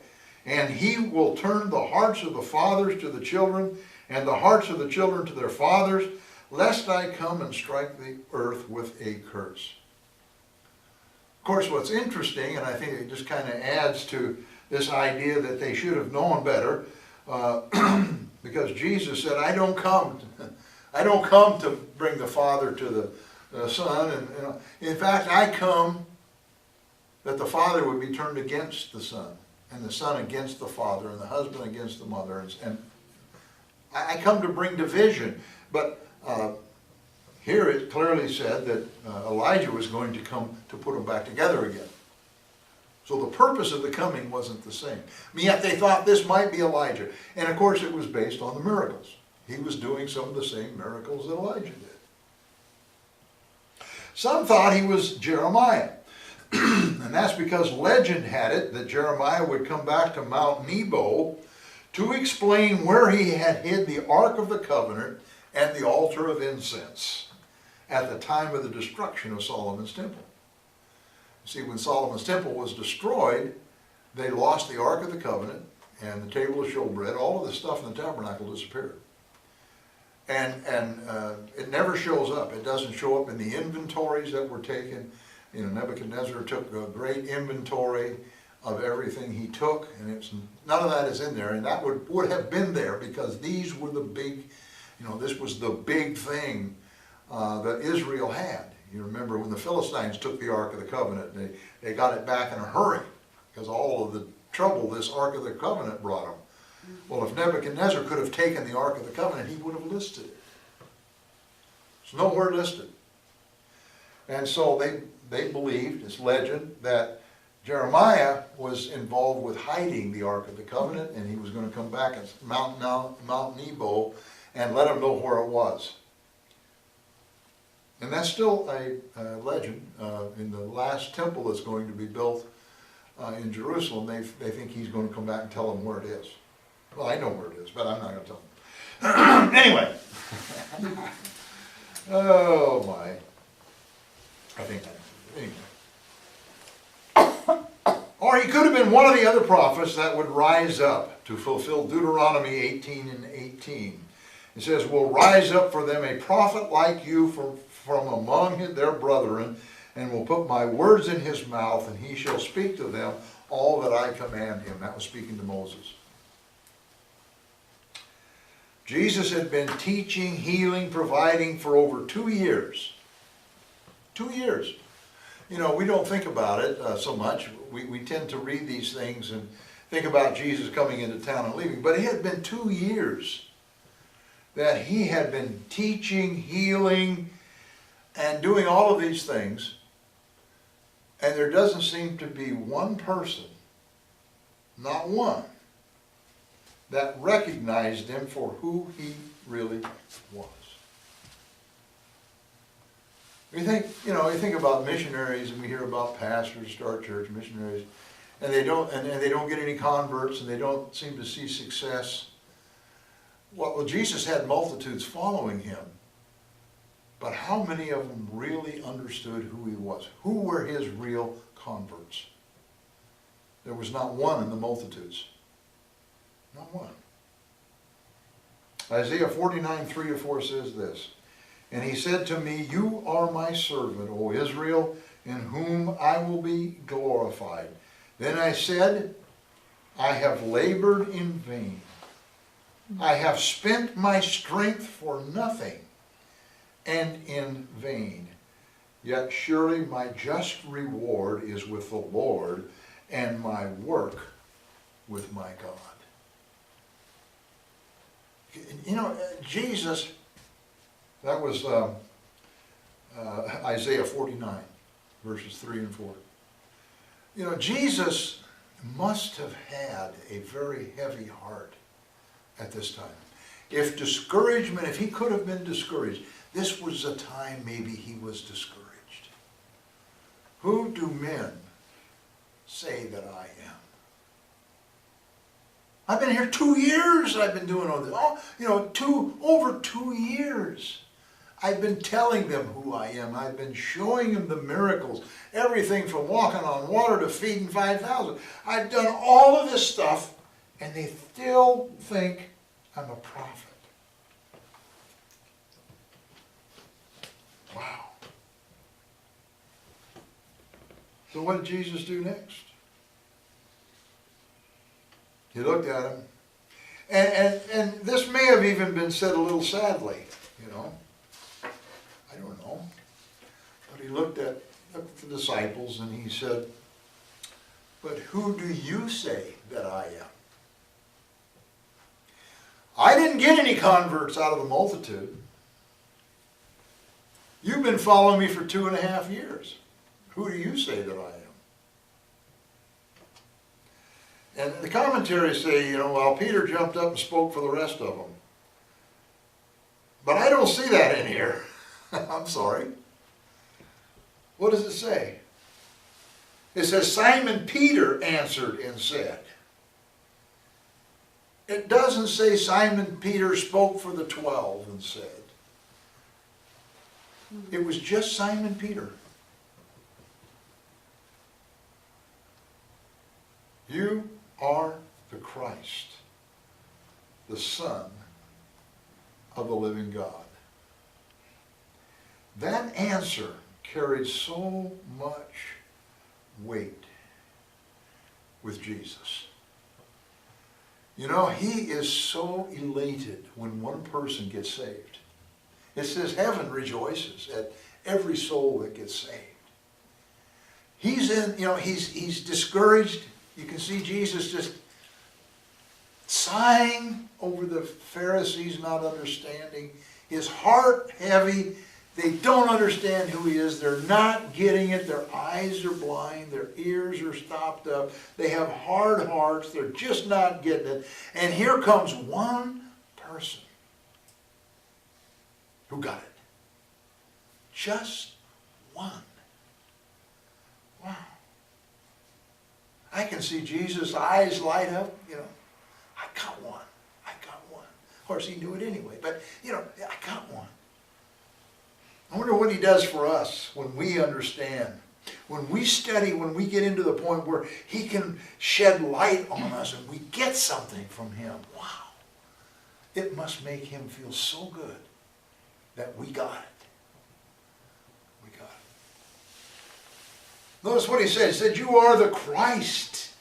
And he will turn the hearts of the fathers to the children, and the hearts of the children to their fathers, lest I come and strike the earth with a curse." Of course, what's interesting, and I think it just kind of adds to this idea that they should have known better, because Jesus said, I don't come to bring the Father to the Son. And in fact, I come that the Father would be turned against the Son, and the Son against the Father, and the husband against the mother. And I come to bring division. But here it clearly said that Elijah was going to come to put them back together again. So the purpose of the coming wasn't the same. Yet they thought this might be Elijah. And of course it was based on the miracles. He was doing some of the same miracles that Elijah did. Some thought he was Jeremiah. And that's because legend had it that Jeremiah would come back to Mount Nebo to explain where he had hid the Ark of the Covenant and the altar of incense at the time of the destruction of Solomon's temple. See, when Solomon's temple was destroyed, they lost the Ark of the Covenant and the table of showbread. All of the stuff in the tabernacle disappeared. And it never shows up. It doesn't show up in the inventories that were taken. Nebuchadnezzar took a great inventory of everything he took, and none of that is in there. And that would have been there because these were the big, this was the big thing that Israel had. You remember when the Philistines took the Ark of the Covenant, they got it back in a hurry because all of the trouble this Ark of the Covenant brought them. Well, if Nebuchadnezzar could have taken the Ark of the Covenant, he would have listed it. It's nowhere listed. And so they believed, it's legend, that Jeremiah was involved with hiding the Ark of the Covenant, and he was going to come back at Mount Nebo and let them know where it was. And that's still a legend. In the last temple that's going to be built in Jerusalem, they think he's going to come back and tell them where it is. Well, I know where it is, but I'm not going to tell them. Anyway. Oh, my. I think anyway. Or he could have been one of the other prophets that would rise up to fulfill Deuteronomy 18 and 18. It says, "Will rise up for them a prophet like you from among their brethren, and will put my words in his mouth, and he shall speak to them all that I command him." That was speaking to Moses. Jesus had been teaching, healing, providing for over 2 years. 2 years. We don't think about it so much. We tend to read these things and think about Jesus coming into town and leaving. But it had been 2 years that he had been teaching, healing, and doing all of these things. And there doesn't seem to be one person, not one, that recognized him for who he really was. You think about missionaries, and we hear about pastors start church missionaries, and they don't get any converts, and they don't seem to see success. Well, Jesus had multitudes following him, but how many of them really understood who he was? Who were his real converts? There was not one in the multitudes. Not one. Isaiah 49, 3-4 says this, "And he said to me, You are my servant, O Israel, in whom I will be glorified. Then I said, I have labored in vain. I have spent my strength for nothing and in vain. Yet surely my just reward is with the Lord, and my work with my God." You know, Jesus, that was Isaiah 49, verses 3 and 4. You know, Jesus must have had a very heavy heart at this time. If he could have been discouraged, this was a time maybe he was discouraged. Who do men say that I am? I've been here 2 years. I've been doing all this. Over 2 years. I've been telling them who I am. I've been showing them the miracles. Everything from walking on water to feeding 5,000. I've done all of this stuff, and they still think I'm a prophet. Wow. So what did Jesus do next? He looked at him, and this may have even been said a little sadly, you know. I don't know. But he looked at the disciples and he said, "But who do you say that I am?" I didn't get any converts out of the multitude. You've been following me for 2.5 years. Who do you say that I am? And the commentaries say, well, Peter jumped up and spoke for the rest of them. But I don't see that in here. I'm sorry. What does it say? It says, Simon Peter answered and said. It doesn't say Simon Peter spoke for the 12 and said. It was just Simon Peter. You are the Christ, the Son of the living God. That answer carried so much weight with Jesus. You know, he is so elated when one person gets saved. It says heaven rejoices at every soul that gets saved. He's he's discouraged. You can see Jesus just sighing over the Pharisees not understanding. His heart heavy. They don't understand who he is. They're not getting it. Their eyes are blind. Their ears are stopped up. They have hard hearts. They're just not getting it. And here comes one person who got it. Just one. Wow. I can see Jesus' eyes light up, I got one. I got one. Of course, he knew it anyway, but, I got one. I wonder what he does for us when we understand, when we study, when we get into the point where he can shed light on us and we get something from him. Wow. It must make him feel so good that we got it. We got it. Notice what he said. He said, you are the Christ,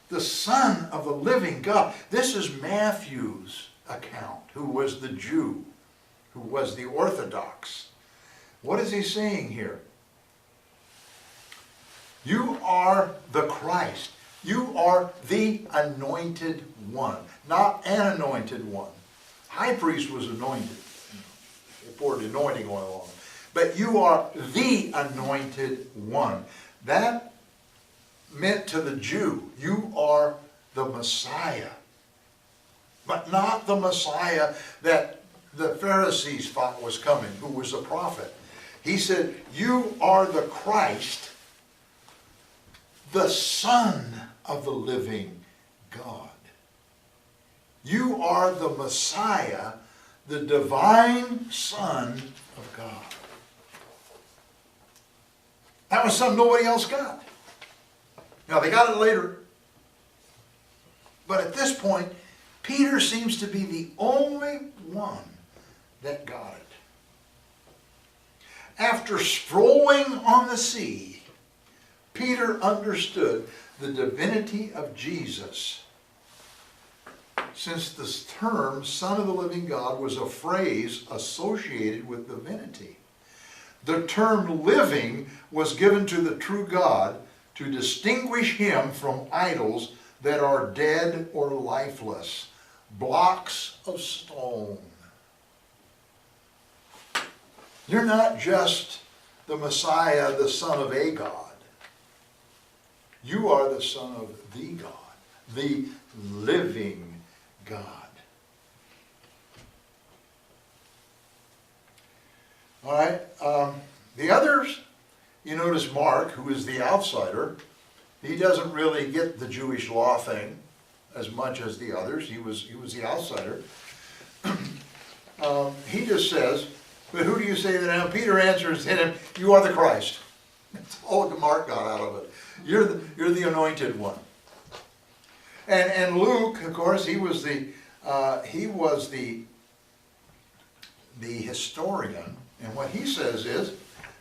the Son of the living God. This is Matthew's account, who was the Jew, who was the Orthodox. What is he saying here? You are the Christ. You are the anointed one, not an anointed one. High priest was anointed. They poured anointing oil on him. But you are the anointed one. That meant to the Jew, you are the Messiah. But not the Messiah that the Pharisees thought was coming, who was a prophet. He said, you are the Christ, the Son of the living God. You are the Messiah, the divine Son of God. That was something nobody else got. Now, they got it later. But at this point, Peter seems to be the only one that got it. After strolling on the sea, Peter understood the divinity of Jesus, since the term Son of the living God was a phrase associated with divinity. The term living was given to the true God to distinguish him from idols that are dead or lifeless, blocks of stone. You're not just the Messiah, the Son of a God. You are the Son of the God, the living God. All right. The others, you notice Mark, who is the outsider, he doesn't really get the Jewish law thing as much as the others. He was the outsider. He just says, "But who do you say that I am?" Peter answers him, "You are the Christ." That's all Mark got out of it. You're the anointed one. And Luke, of course, he was the historian, and what he says is,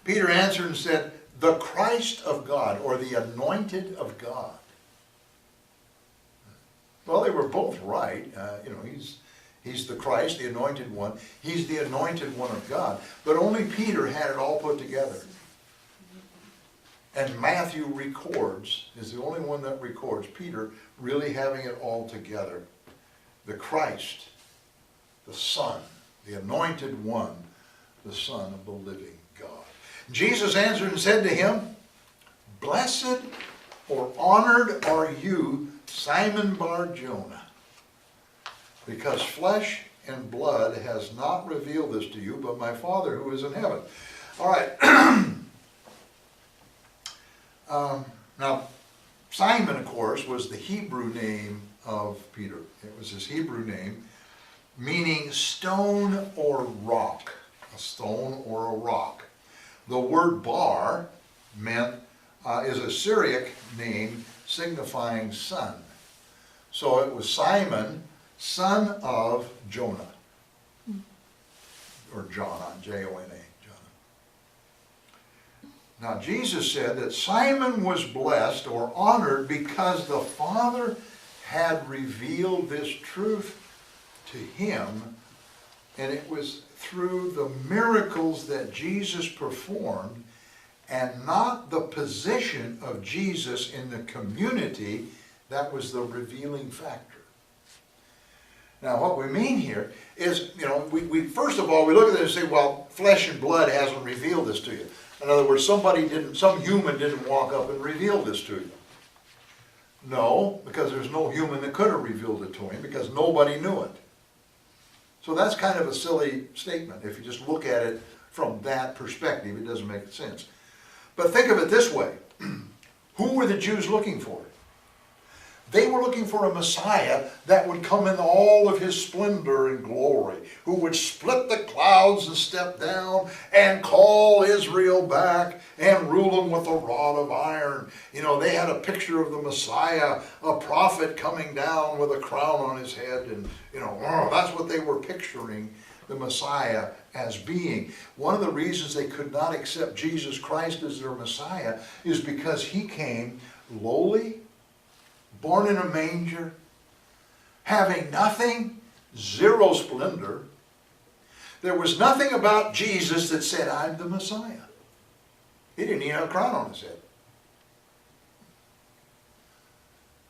Peter answered and said, "The Christ of God," or the anointed of God. Well, they were both right. He's the Christ, the anointed one. He's the anointed one of God. But only Peter had it all put together. And Matthew is the only one that records Peter really having it all together. The Christ, the Son, the anointed one, the Son of the living God. Jesus answered and said to him, "Blessed or honored are you, Simon Bar-Jonah, because flesh and blood has not revealed this to you, but my Father who is in heaven." All right. Now, Simon, of course, was the Hebrew name of Peter. It was his Hebrew name, meaning stone or rock. A stone or a rock. The word bar is a Syriac name signifying son. So it was Simon, son of Jonah. Or Jonah, J-O-N-A. Now, Jesus said that Simon was blessed or honored because the Father had revealed this truth to him, and it was through the miracles that Jesus performed and not the position of Jesus in the community that was the revealing factor. Now, what we mean here is, we first of all, we look at this and say, well, flesh and blood hasn't revealed this to you. In other words, some human didn't walk up and reveal this to you. No, because there's no human that could have revealed it to him, because nobody knew it. So that's kind of a silly statement. If you just look at it from that perspective, it doesn't make sense. But think of it this way. Who were the Jews looking for? They were looking for a Messiah that would come in all of his splendor and glory, who would split the clouds and step down and call Israel back and rule them with a rod of iron. They had a picture of the Messiah, a prophet coming down with a crown on his head, and that's what they were picturing the Messiah as being. One of the reasons they could not accept Jesus Christ as their Messiah is because he came lowly, born in a manger, having nothing, zero splendor. There was nothing about Jesus that said, "I'm the Messiah." He didn't even have a crown on his head.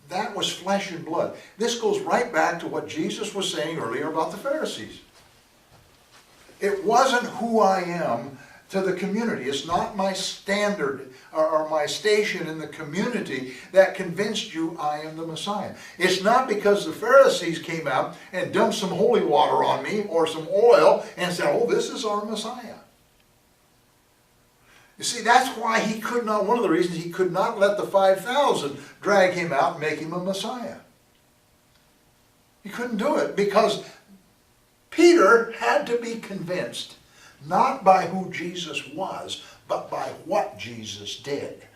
That was flesh and blood. This goes right back to what Jesus was saying earlier about the Pharisees. It wasn't who I am to the community. It's not my standard or my station in the community that convinced you I am the Messiah. It's not because the Pharisees came out and dumped some holy water on me or some oil and said, "Oh, this is our Messiah." You see, that's why he could not, one of the reasons he could not let the 5,000 drag him out and make him a Messiah. He couldn't do it because Peter had to be convinced not by who Jesus was, but by what Jesus did.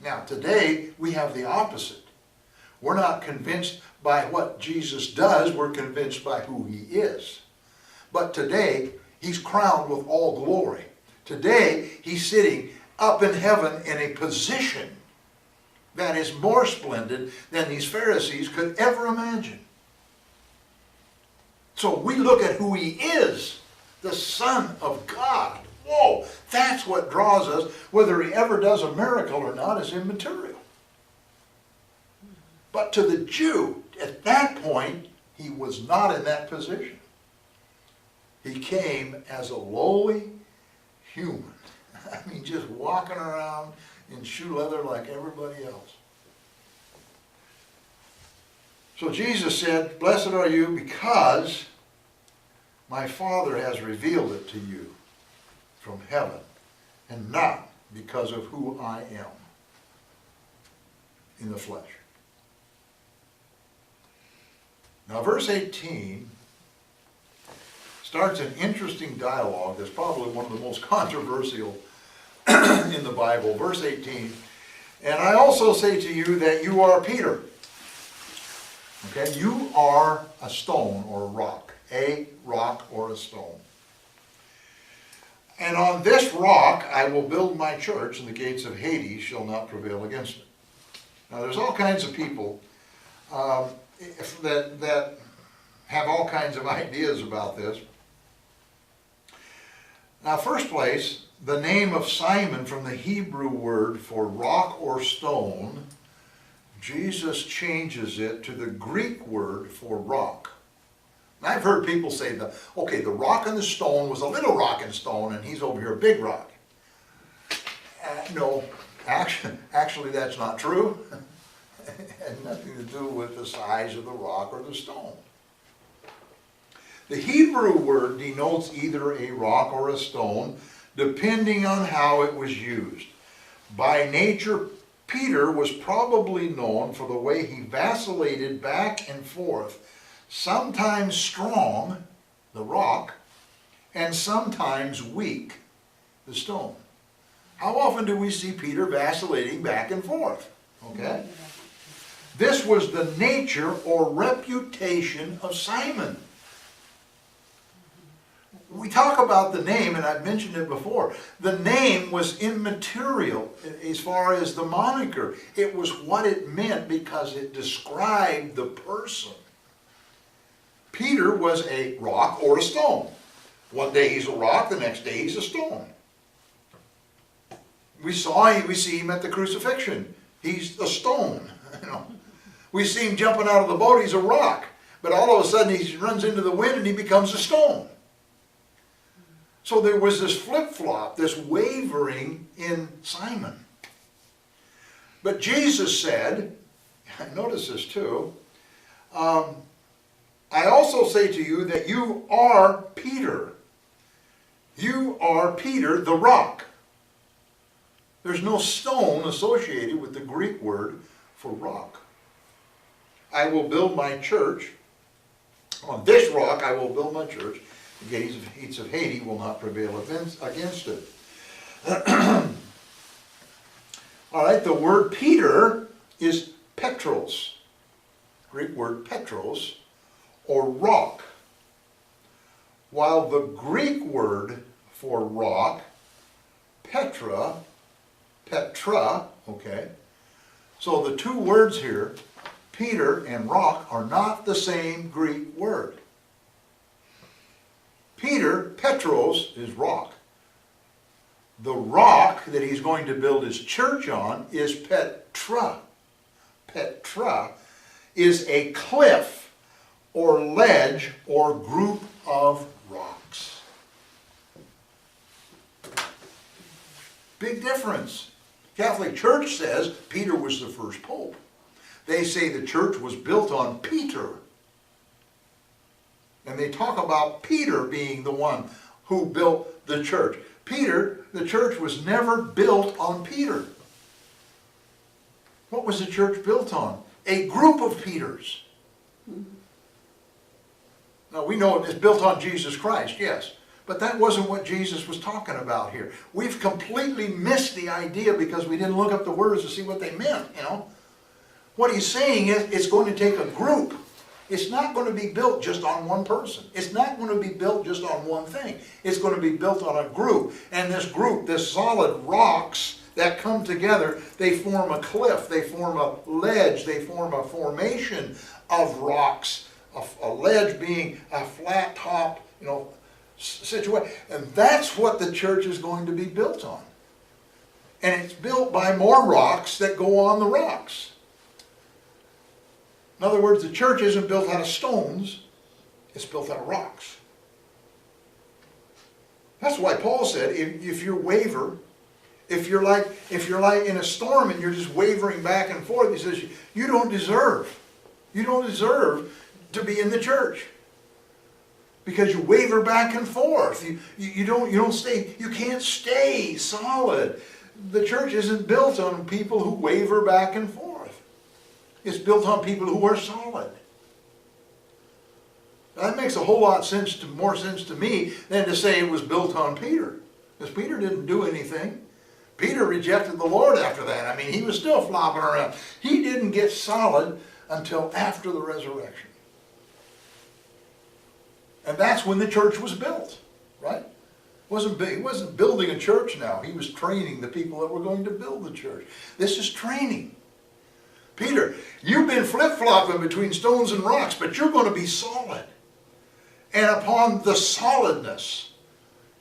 Now, today, we have the opposite. We're not convinced by what Jesus does, we're convinced by who he is. But today, he's crowned with all glory. Today, he's sitting up in heaven in a position that is more splendid than these Pharisees could ever imagine. So we look at who he is, the Son of God. Whoa, that's what draws us. Whether he ever does a miracle or not is immaterial. But to the Jew, at that point, he was not in that position. He came as a lowly human. I mean, just walking around in shoe leather like everybody else. So Jesus said, "Blessed are you because my Father has revealed it to you from heaven, and not because of who I am in the flesh." Now verse 18 starts an interesting dialogue that's probably one of the most controversial in the Bible. Verse 18, "And I also say to you that you are Peter." Okay, you are a stone or a rock or a stone. "And on this rock I will build my church, and the gates of Hades shall not prevail against it." Now there's all kinds of people that have all kinds of ideas about this. Now, first place, the name of Simon, from the Hebrew word for rock or stone, Jesus changes it to the Greek word for rock. And I've heard people say, the rock and the stone was a little rock and stone, and he's over here a big rock. No, actually that's not true. It had nothing to do with the size of the rock or the stone. The Hebrew word denotes either a rock or a stone, depending on how it was used. By nature, Peter was probably known for the way he vacillated back and forth, sometimes strong, the rock, and sometimes weak, the stone. How often do we see Peter vacillating back and forth? Okay? This was the nature or reputation of Simon. We talk about the name, and I've mentioned it before. The name was immaterial as far as the moniker. It was what it meant because it described the person. Peter was a rock or a stone. One day he's a rock, the next day he's a stone. We see him at the crucifixion. He's a stone. We see him jumping out of the boat, he's a rock. But all of a sudden he runs into the wind and he becomes a stone. So there was this flip-flop, this wavering in Simon. But Jesus said, notice this too, "I also say to you that you are Peter. You are Peter, the rock." There's no stone associated with the Greek word for rock. "I will build my church. On this rock I will build my church. The gates of Hades will not prevail against it." All right, the word Peter is Petros. Greek word Petros, or rock. While the Greek word for rock, Petra, okay. So the two words here, Peter and rock, are not the same Greek word. Peter, Petros, is rock. The rock that he's going to build his church on is Petra. Petra is a cliff or ledge or group of rocks. Big difference. Catholic Church says Peter was the first pope. They say the church was built on Peter. And they talk about Peter being the one who built the church. The church was never built on Peter. What was the church built on? A group of Peters. Now we know it's built on Jesus Christ, yes. But that wasn't what Jesus was talking about here. We've completely missed the idea because we didn't look up the words to see what they meant, What he's saying is it's going to take a group. It's not going to be built just on one person. It's not going to be built just on one thing. It's going to be built on a group. And this group, this solid rocks that come together, they form a cliff, they form a ledge, they form a formation of rocks. A ledge being a flat top, situation. And that's what the church is going to be built on. And it's built by more rocks that go on the rocks. In other words, the church isn't built out of stones, it's built out of rocks. That's why Paul said, if you waver, if you're like in a storm and you're just wavering back and forth, he says, you don't deserve to be in the church. Because you waver back and forth. You don't stay, you can't stay solid. The church isn't built on people who waver back and forth. It's built on people who are solid. That makes a whole lot more sense to me than to say it was built on Peter. Because Peter didn't do anything. Peter rejected the Lord after that. I mean, he was still flopping around. He didn't get solid until after the resurrection. And that's when the church was built, right? He wasn't building a church now. He was training the people that were going to build the church. This is training. Peter, you've been flip-flopping between stones and rocks, but you're going to be solid. And upon the solidness,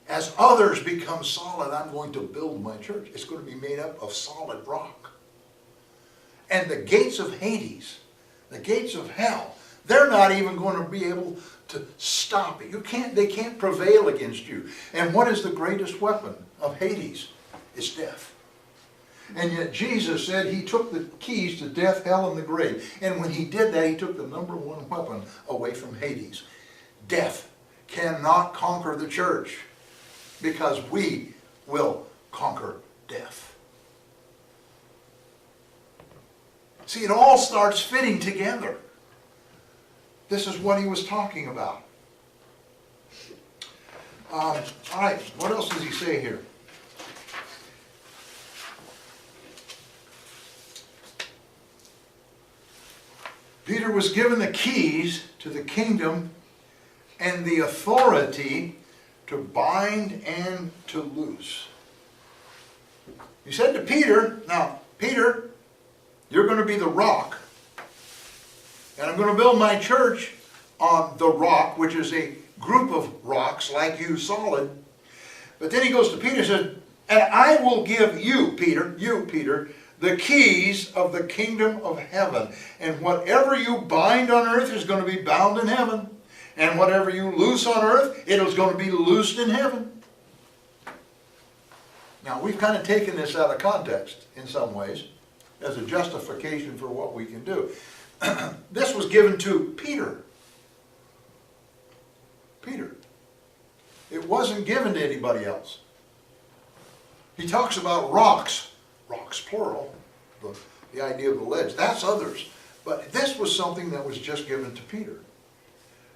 as others become solid, I'm going to build my church. It's going to be made up of solid rock. And the gates of Hades, the gates of hell, they're not even going to be able to stop it. They can't prevail against you. And what is the greatest weapon of Hades? It's death. And yet Jesus said he took the keys to death, hell, and the grave. And when he did that, he took the number one weapon away from Hades. Death cannot conquer the church because we will conquer death. See, it all starts fitting together. This is what he was talking about. All right, what else does he say here? Peter was given the keys to the kingdom and the authority to bind and to loose. He said to Peter, now, Peter, you're going to be the rock. And I'm going to build my church on the rock, which is a group of rocks like you, solid. But then he goes to Peter and says, and I will give you, Peter, the keys of the kingdom of heaven. And whatever you bind on earth is going to be bound in heaven. And whatever you loose on earth, it is going to be loosed in heaven. Now, we've kind of taken this out of context in some ways as a justification for what we can do. This was given to Peter. Peter. It wasn't given to anybody else. He talks about rocks. Rocks, plural. The idea of the ledge. That's others. But this was something that was just given to Peter.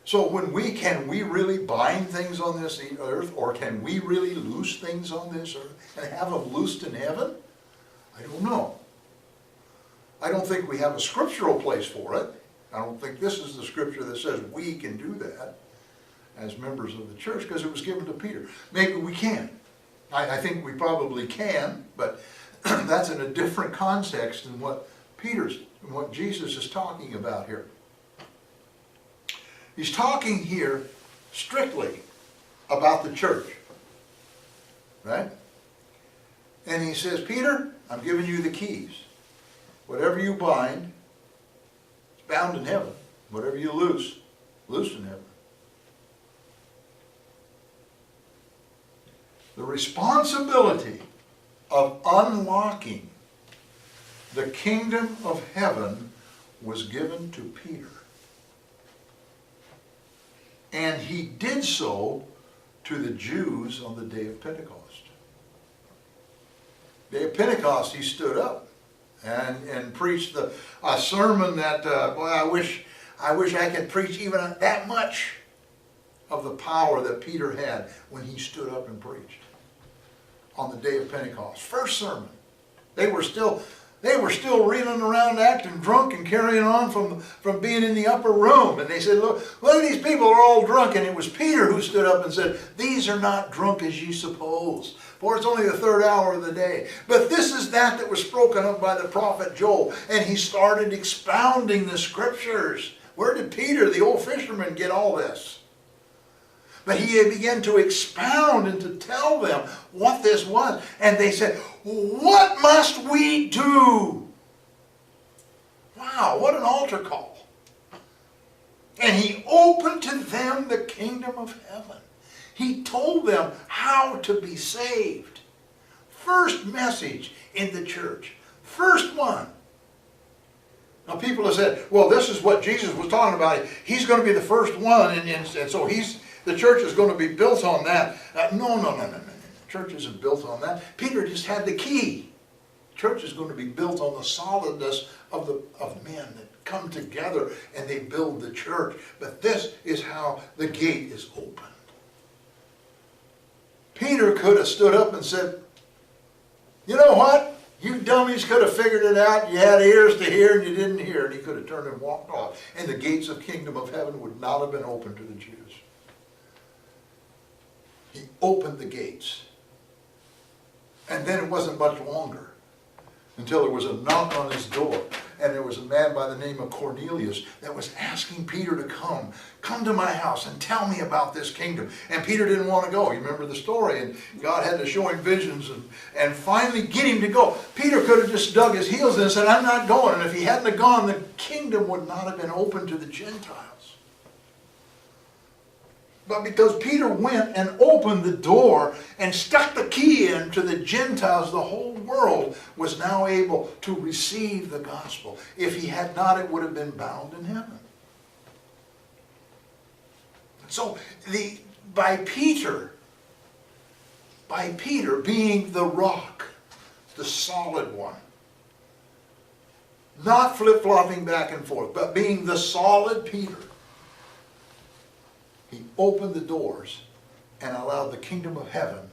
So can we really bind things on this earth, or can we really loose things on this earth and have them loosed in heaven? I don't know. I don't think we have a scriptural place for it. I don't think this is the scripture that says we can do that as members of the church, because it was given to Peter. Maybe we can. I think we probably can, but that's in a different context than what Jesus is talking about here. He's talking here strictly about the church, right? And he says, Peter, I'm giving you the keys. Whatever you bind, it's bound in heaven. Whatever you loose, loosed in heaven. The responsibility of unlocking the kingdom of heaven was given to Peter. And he did so to the Jews on the day of Pentecost. Day of Pentecost, he stood up and preached a sermon that, boy, I wish I could preach even that much of the power that Peter had when he stood up and preached on the day of Pentecost. First sermon. They were still reeling around, acting drunk and carrying on from being in the upper room. And they said, look, these people are all drunk. And it was Peter who stood up and said, these are not drunk as ye suppose, for it's only the third hour of the day. But this is that was spoken of by the prophet Joel. And he started expounding the scriptures. Where did Peter, the old fisherman, get all this? But he began to expound and to tell them what this was. And they said, what must we do? Wow, what an altar call. And he opened to them the kingdom of heaven. He told them how to be saved. First message in the church. First one. Now people have said, well, this is what Jesus was talking about. He's going to be the first one, and so the church is going to be built on that. No. The church isn't built on that. Peter just had the key. The church is going to be built on the solidness of men that come together and they build the church. But this is how the gate is opened. Peter could have stood up and said, you know what? You dummies could have figured it out. You had ears to hear and you didn't hear. And he could have turned and walked off. And the gates of the kingdom of heaven would not have been open to the Jews. He opened the gates. And then it wasn't much longer until there was a knock on his door. And there was a man by the name of Cornelius that was asking Peter to come to my house and tell me about this kingdom. And Peter didn't want to go. You remember the story. And God had to show him visions and finally get him to go. Peter could have just dug his heels in and said, I'm not going. And if he hadn't have gone, the kingdom would not have been open to the Gentiles. But because Peter went and opened the door and stuck the key in to the Gentiles, the whole world was now able to receive the gospel. If he had not, it would have been bound in heaven. So by Peter being the rock, the solid one, not flip-flopping back and forth, but being the solid Peter, he opened the doors and allowed the kingdom of heaven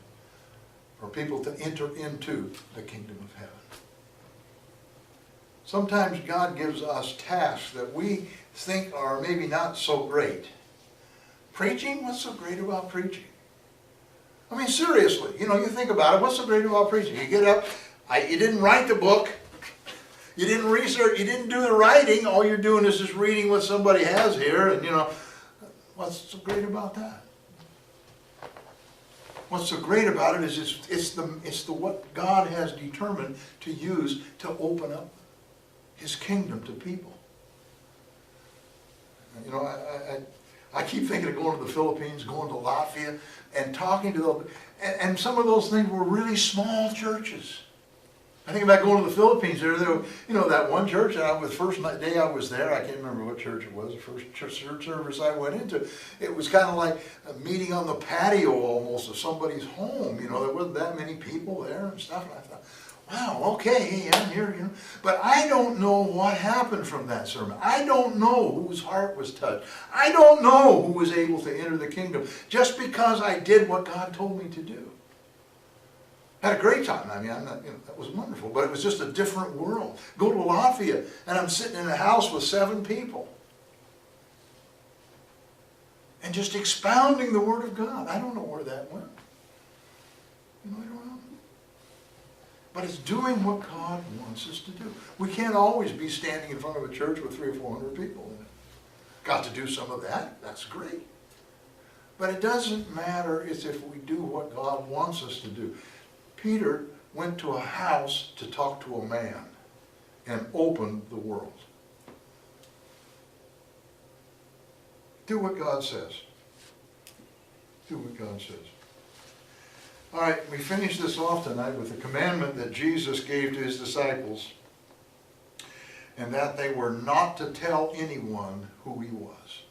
for people to enter into the kingdom of heaven. Sometimes God gives us tasks that we think are maybe not so great. Preaching? What's so great about preaching? I mean, seriously, you think about it. What's so great about preaching? You get up, you didn't write the book, you didn't research, you didn't do the writing. All you're doing is just reading what somebody has here, and what's so great about that? What's so great about it is it's the what God has determined to use to open up His kingdom to people. I keep thinking of going to the Philippines, going to Latvia, and talking to them, and some of those things were really small churches. I think about going to the Philippines. There, that one church. The first day I was there, I can't remember what church it was. The first church service I went into, it was kind of like a meeting on the patio almost of somebody's home. There wasn't that many people there and stuff. And I thought, wow, okay, I'm here. But I don't know what happened from that sermon. I don't know whose heart was touched. I don't know who was able to enter the kingdom just because I did what God told me to do. I had a great time. I mean, that was wonderful, but it was just a different world. Go to Latvia, and I'm sitting in a house with 7 people. And just expounding the Word of God. I don't know where that went. I don't know. But it's doing what God wants us to do. We can't always be standing in front of a church with 300 or 400 people in it. Got to do some of that. That's great. But it doesn't matter if we do what God wants us to do. Peter went to a house to talk to a man and opened the world. Do what God says. Do what God says. All right, we finish this off tonight with a commandment that Jesus gave to his disciples, and that they were not to tell anyone who he was.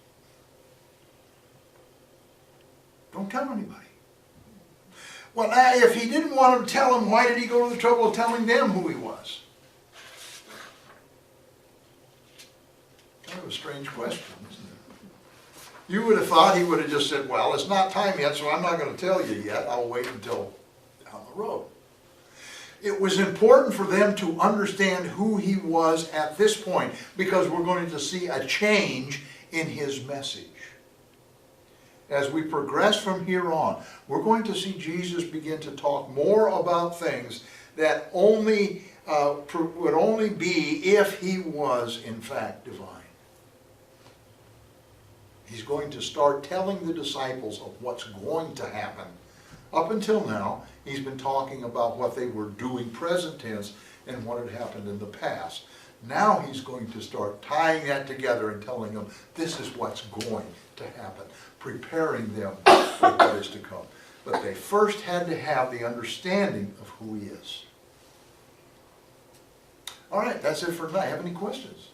Don't tell anybody. Well, now, if he didn't want them to tell him, why did he go to the trouble of telling them who he was? Kind of a strange question, isn't it? You would have thought he would have just said, well, it's not time yet, so I'm not going to tell you yet. I'll wait until down the road. It was important for them to understand who he was at this point, because we're going to see a change in his message. As we progress from here on, we're going to see Jesus begin to talk more about things that would only be if he was in fact divine. He's going to start telling the disciples of what's going to happen. Up until now, he's been talking about what they were doing present tense and what had happened in the past. Now he's going to start tying that together and telling them, this is what's going to happen, preparing them for what is to come. But they first had to have the understanding of who he is. All right, that's it for tonight. Have any questions?